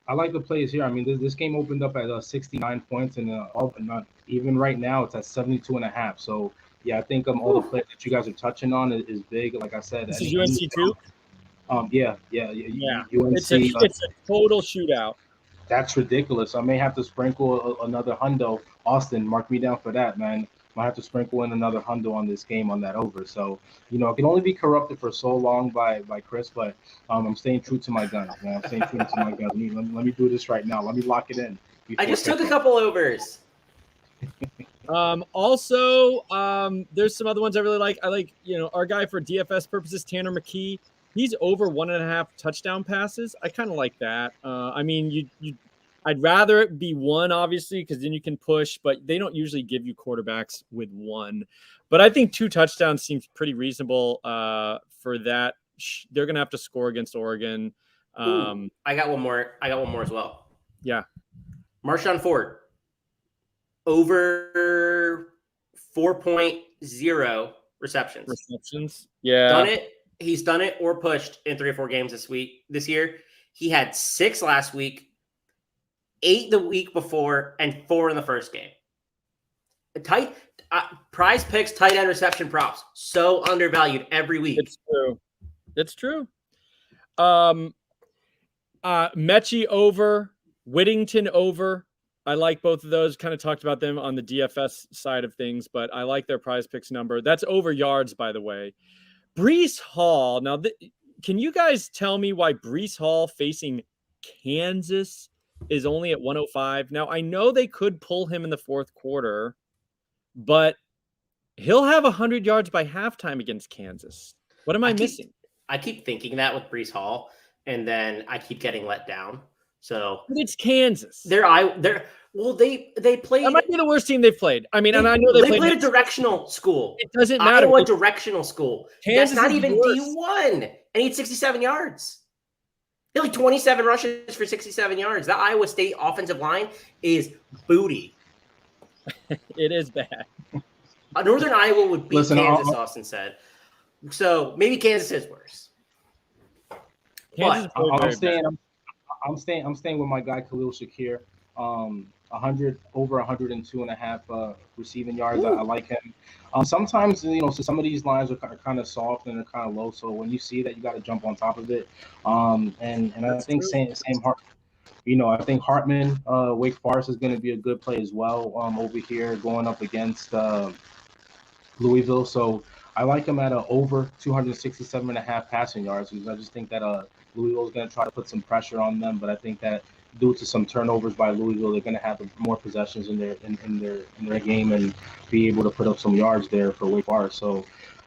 I like the plays here. I mean, this game opened up at 69 points, and not even right now it's at 72 and a half. So yeah, I think all the plays that you guys are touching on is big. Like I said, this is UNC too. Yeah. UNC, it's a total shootout. That's ridiculous. I may have to sprinkle another hundo Austin, mark me down for that, man. Might have to sprinkle in another hundo on this game on that over. So, it can only be corrupted for so long by Chris, but I'm staying true to my guns, man. I'm staying true to my guns. Let me do this right now. Let me lock it in. I just took a couple overs. There's some other ones I really like. I like, our guy for DFS purposes, Tanner McKee. He's over 1.5 touchdown passes. I kind of like that. I'd rather it be one, obviously, because then you can push, but they don't usually give you quarterbacks with one. But I think 2 touchdowns seems pretty reasonable for that. They're going to have to score against Oregon. I got one more. As well. Yeah. Marshawn Ford. Over 4.0 receptions. Yeah. Done it. He's done it or pushed in 3 or 4 games this year. He had 6 last week, 8 the week before, and 4 in the first game. Prize Picks tight end reception props. So undervalued every week. It's true. Mechie over, Whittington over. I like both of those. Kind of talked about them on the DFS side of things, but I like their Prize Picks number. That's over yards, by the way. Breece Hall. Now, can you guys tell me why Breece Hall facing Kansas is only at 105? Now, I know they could pull him in the fourth quarter, but he'll have 100 yards by halftime against Kansas. What am I missing? I keep thinking that with Breece Hall, and then I keep getting let down. So but it's Kansas. They played. That might be the worst team they've played. I mean, and I know they played a directional school. It doesn't matter. Iowa directional school. Kansas That's not even D1, and he had 67 yards. He had like 27 rushes for 67 yards. That Iowa State offensive line is booty. It is bad. Northern Iowa would beat Kansas, Austin said. So maybe Kansas is worse. I'm staying with my guy Khalil Shakir. 100 over 102.5 receiving yards. I like him. Sometimes so some of these lines are kind of soft and they're kind of low. So when you see that, you got to jump on top of it. And I think same heart. I think Hartman, Wake Forest is going to be a good play as well over here going up against Louisville. So I like him at over 267.5 passing yards because I just think that Louisville is going to try to put some pressure on them. But I think that due to some turnovers by Louisville, they're going to have more possessions in their game and be able to put up some yards there for Wake Forest. So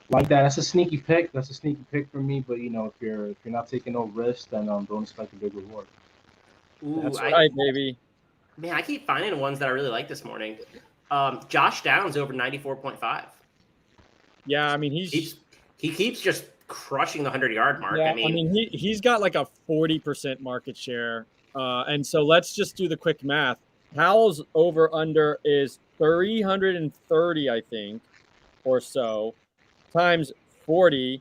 like that's a sneaky pick. That's a sneaky pick for me. But if you're not taking no risk, then don't expect a big reward. Ooh, that's right, baby. Man, I keep finding ones that I really like this morning. Josh Downs over 94.5. Yeah, I mean he keeps just crushing the 100-yard mark. Yeah, he's got like a 40% market share. And so let's just do the quick math. Howell's over under is 330, I think, or so, times 40.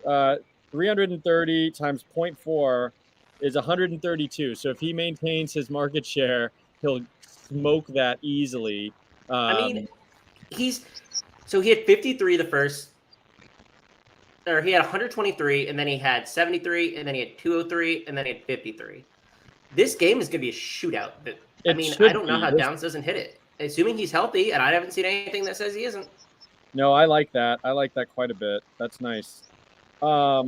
330 times 0.4 is 132. So if he maintains his market share, he'll smoke that easily. He had 53 the first, or he had 123, and then he had 73, and then he had 203, and then he had 53. This game is going to be a shootout. But I don't know how Downs doesn't hit it. Assuming he's healthy, and I haven't seen anything that says he isn't. No, I like that. I like that quite a bit. That's nice. All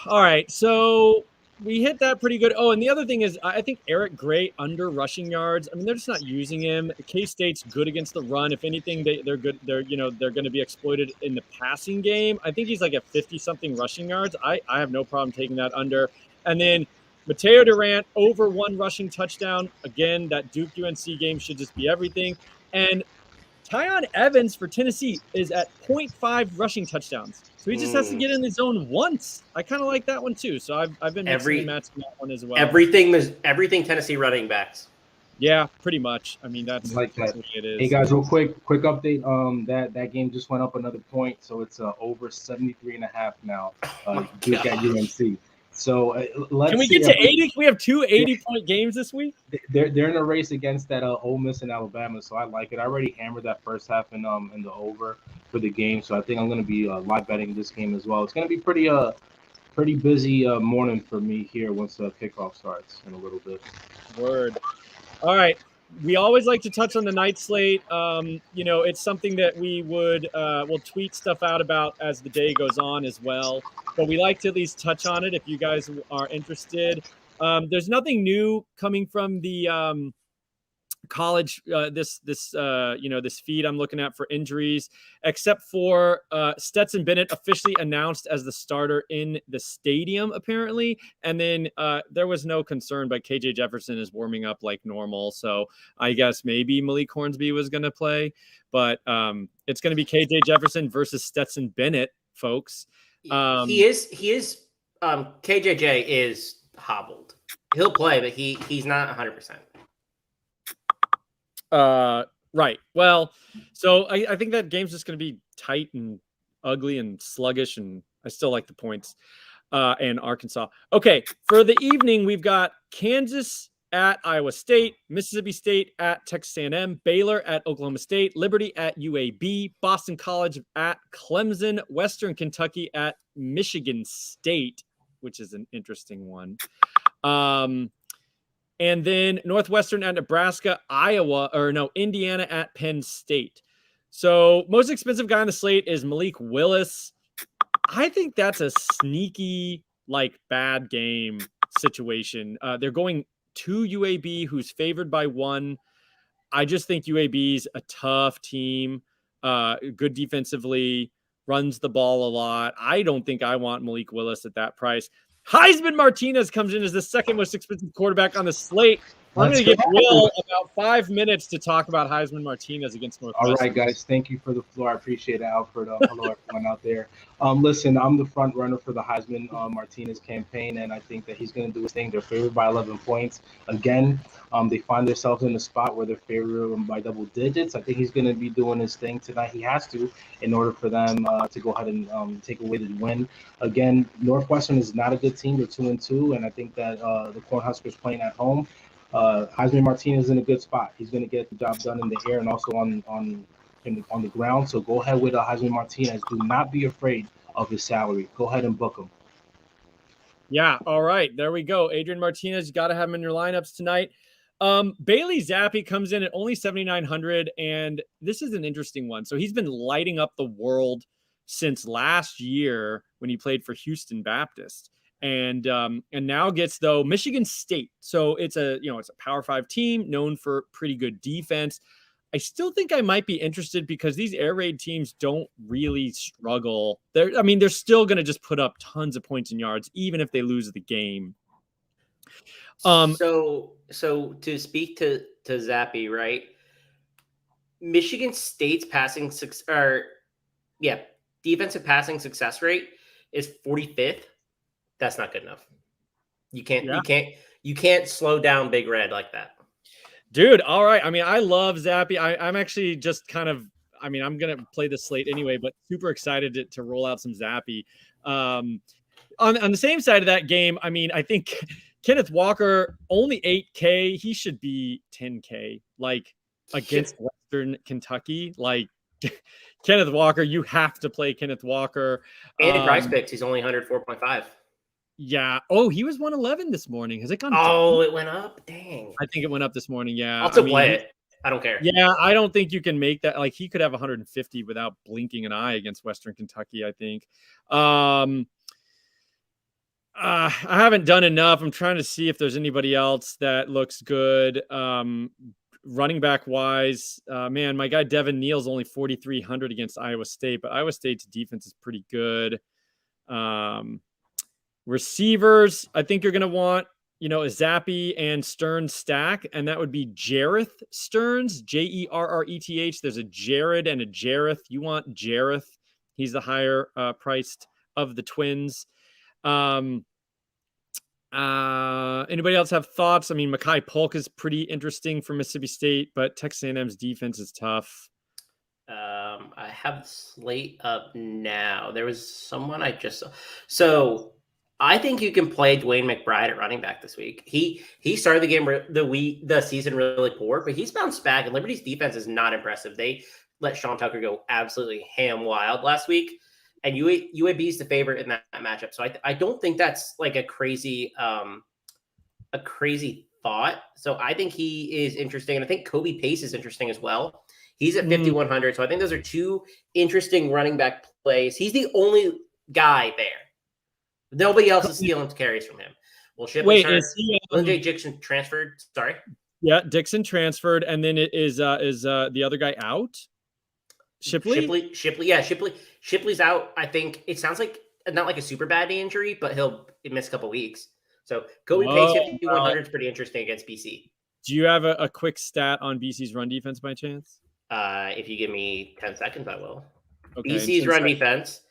right, so we hit that pretty good. Oh, and the other thing is, I think Eric Gray under rushing yards. I mean, they're just not using him. K-State's good against the run. If anything, they're good. They're going to be exploited in the passing game. I think he's like at 50-something rushing yards. I have no problem taking that under. And then Mateo Durant over 1 rushing touchdown. Again, that Duke UNC game should just be everything. And Tyon Evans for Tennessee is at 0.5 rushing touchdowns. So he just has to get in the zone once. I kind of like that one too. So I've been mixing and matching that one as well. Everything Tennessee running backs. Yeah, pretty much. I mean, that's like that. What it is. Hey guys, real quick update. That game just went up another point, so it's over 73.5 now. Duke at UNC. So let's. Can we get to 80? We have 2 80-point games this week. They're in a race against that Ole Miss and Alabama, so I like it. I already hammered that first half in the over for the game, so I think I'm going to be live betting this game as well. It's going to be pretty busy morning for me here once the kickoff starts in a little bit. Word. All right, we always like to touch on the night slate. It's something that we'll tweet stuff out about as the day goes on as well. But we like to at least touch on it if you guys are interested. There's nothing new coming from the college this feed I'm looking at for injuries, except for Stetson Bennett officially announced as the starter in the stadium apparently, and then there was no concern, but KJ Jefferson is warming up like normal, so I guess maybe Malik Hornsby was going to play, but it's going to be KJ Jefferson versus Stetson Bennett, folks. He is KJJ is hobbled. He'll play, but he's not 100%. Right. Well, so I think that game's just going to be tight and ugly and sluggish, and I still like the points. And Arkansas. Okay, for the evening, we've got Kansas at Iowa State, Mississippi State at Texas A&M, Baylor at Oklahoma State, Liberty at UAB, Boston College at Clemson, Western Kentucky at Michigan State, which is an interesting one. And then Northwestern at Nebraska, Indiana at Penn State. So most expensive guy on the slate is Malik Willis. I think that's a sneaky, bad game situation. They're going to UAB, who's favored by 1. I just think UAB's a tough team, good defensively, runs the ball a lot. I don't think I want Malik Willis at that price. Heisman Martinez comes in as the second most expensive quarterback on the slate. I'm going to give Will about 5 minutes to talk about Heisman Martinez against Northwestern. All right, guys. Thank you for the floor. I appreciate it, Alfred. Hello, everyone out there. Listen, I'm the front runner for the Heisman Martinez campaign, and I think that he's going to do his thing. They're favored by 11 points. Again, they find themselves in a spot where they're favored by double digits. I think he's going to be doing his thing tonight. He has to in order for them to go ahead and take away the win. Again, Northwestern is not a good team. They're 2-2, and I think that the Cornhuskers playing at home. Heisman Martinez is in a good spot. He's going to get the job done in the air and also on the ground. So go ahead with Heisman Martinez. Do not be afraid of his salary. Go ahead and book him. Yeah. All right. There we go. Adrian Martinez, you got to have him in your lineups tonight. Bailey Zappi comes in at only 7,900, and this is an interesting one. So he's been lighting up the world since last year when he played for Houston Baptist. And now gets Michigan State. So it's a Power 5 team known for pretty good defense. I still think I might be interested because these air raid teams don't really struggle. They're still going to just put up tons of points and yards, even if they lose the game. So to speak to Zappi, right? Michigan State's defensive passing success rate is 45th. That's not good enough. You can't slow down Big Red like that. Dude, all right. I love Zappi. I'm actually just I'm going to play the slate anyway, but super excited to roll out some Zappi. On the same side of that game, I think Kenneth Walker, only 8K. He should be 10K, against Western Kentucky. Kenneth Walker, you have to play Kenneth Walker. And Price Picks, he's only 104.5. Yeah. Oh, he was 111 this morning. Has it gone down? Oh, it went up? Dang. I think it went up this morning. Yeah. I'll still play it. I don't care. Yeah, I don't think you can make that. He could have 150 without blinking an eye against Western Kentucky, I think. I haven't done enough. I'm trying to see if there's anybody else that looks good. Running back wise, my guy Devin Neal's only 4,300 against Iowa State, but Iowa State's defense is pretty good. Receivers, I think you're going to want, a Zappi and Stearns stack, and that would be Jareth Stearns, Jerreth. There's a Jared and a Jareth. You want Jareth. He's the higher priced of the twins. Anybody else have thoughts? Mekhi Polk is pretty interesting for Mississippi State, but Texas A&M's defense is tough. I have the slate up now. There was someone I just saw. So I think you can play Dwayne McBride at running back this week. He started the season really poor, but he's bounced back, and Liberty's defense is not impressive. They let Sean Tucker go absolutely ham wild last week, and UAB is the favorite in that matchup. So I don't think that's a crazy thought. So I think he is interesting. And I think Kobe Pace is interesting as well. He's at 5,100. So I think those are two interesting running back plays. He's the only guy there. Nobody else is stealing carries from him. Well, Shipley's hurt. Is he, Lynn Dixon transferred. Sorry. Yeah, Dixon transferred, and then is the other guy out? Shipley. Yeah, Shipley's out. I think it sounds like not like a super bad injury, but he'll miss a couple weeks. So Kobe Pace 5,100 is pretty interesting against BC. Do you have a quick stat on BC's run defense by chance? If you give me 10 seconds, I will. Okay, BC's run defense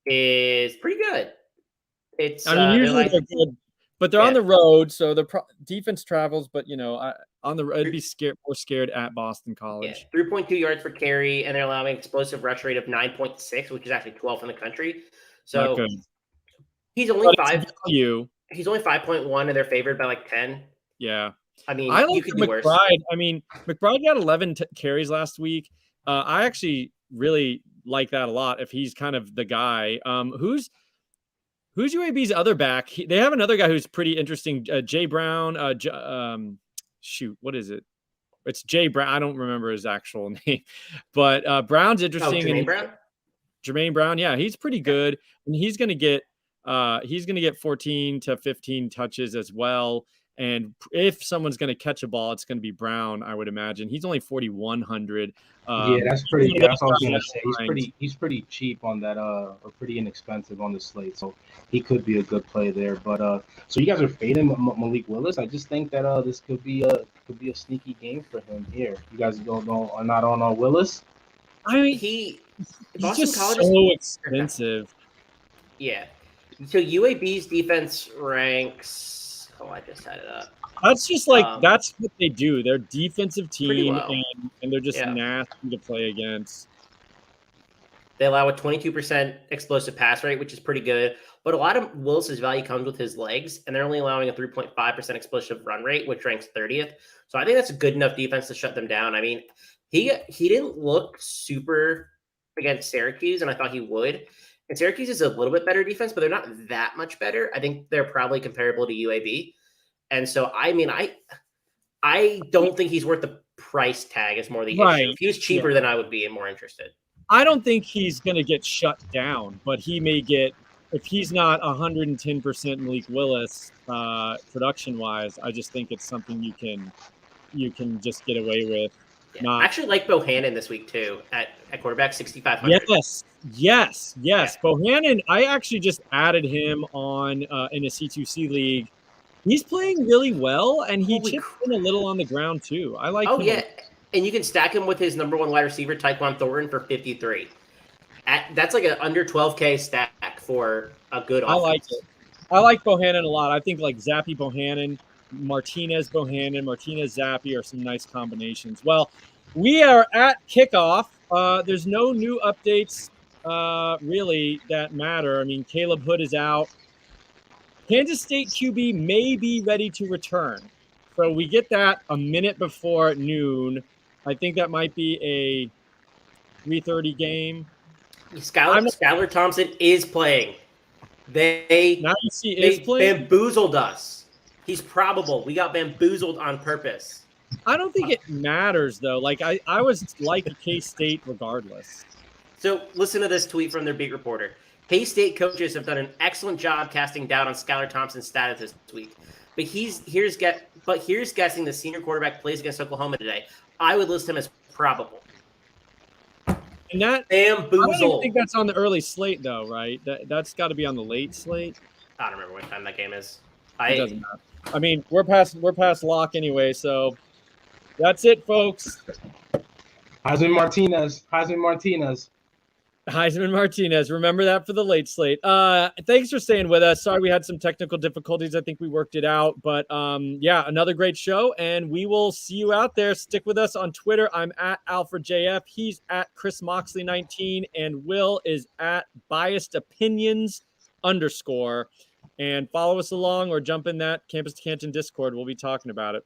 is pretty good. It's usually they're good, but they're on the road, so the defense travels. But on the road, I'd be more scared at Boston College. Yeah, 3.2 yards per carry, and they're allowing explosive rush rate of 9.6, which is actually 12th in the country. So he's only 5. He's only 5.1, and they're favored by like 10. Yeah. I mean, I like you could do worse. McBride got 11 carries last week. I actually really like that a lot if he's kind of the guy. Who's UAB's other back? They have another guy who's pretty interesting, Jay Brown. What is it? It's Jay Brown. I don't remember his actual name, but Brown's interesting. Jermaine Brown. Yeah, he's pretty good, and he's going to get 14 to 15 touches as well. And if someone's going to catch a ball, it's going to be Brown, I would imagine. He's only 4,100. Yeah, that's pretty. That's what I was going to say. He's pretty cheap on that, or pretty inexpensive on the slate. So he could be a good play there. But so you guys are fading Malik Willis. I just think that this could be a sneaky game for him here. You guys are not on Willis. I mean, he's just so expensive. Yeah. So UAB's defense ranks. Oh, I just had it up. That's just that's what they do. They're a defensive team, and they're just nasty to play against. They allow a 22% explosive pass rate, which is pretty good. But a lot of Willis's value comes with his legs, and they're only allowing a 3.5% explosive run rate, which ranks 30th. So I think that's a good enough defense to shut them down. I mean, he didn't look super against Syracuse, and I thought he would. And Syracuse is a little bit better defense, but they're not that much better. I think they're probably comparable to UAB. And so, I mean, I don't think he's worth the price tag is more the issue. If he was cheaper, then I would be more interested. I don't think he's going to get shut down, but he may get, if he's not 110% Malik Willis production-wise, I just think it's something you can just get away with. Yeah. I actually like Bohannon this week, too, at quarterback, 6,500. Yes. Yeah. Bohannon, I actually just added him on in a C2C league. He's playing really well, and he chipped in a little on the ground, too. I like him. Oh, yeah. And you can stack him with his number one wide receiver, Tyquan Thornton, for 53. That's like an under 12K stack for a good offense. I like it. I like Bohannon a lot. I think like Zappy Bohannon, Martinez Bohannon, Martinez Zappy are some nice combinations. Well, we are at kickoff. There's no new updates really that matter. I mean, Caleb Hood is out. Kansas State QB may be ready to return. So we get that a minute before noon. I think that might be a 3:30 game. Skylar Thompson is playing. They bamboozled us. He's probable. We got bamboozled on purpose. I don't think it matters, though. Like, I was like K-State regardless. So listen to this tweet from their beat reporter. K-State coaches have done an excellent job casting doubt on Skylar Thompson's status this week. But here's guessing the senior quarterback plays against Oklahoma today. I would list him as probable. And that bamboozled. I don't think that's on the early slate, though, right? That's got to be on the late slate. I don't remember what time that game is. It doesn't matter. I mean, we're past lock anyway, so that's it, folks. Heisman Martinez. Remember that for the late slate. Thanks for staying with us. Sorry we had some technical difficulties. I think we worked it out. But yeah, another great show, and we will see you out there. Stick with us on Twitter. I'm at AlfredJF. He's at Chris Moxley 19, and Will is at Biased Opinions _. And follow us along or jump in that Campus to Canton Discord. We'll be talking about it.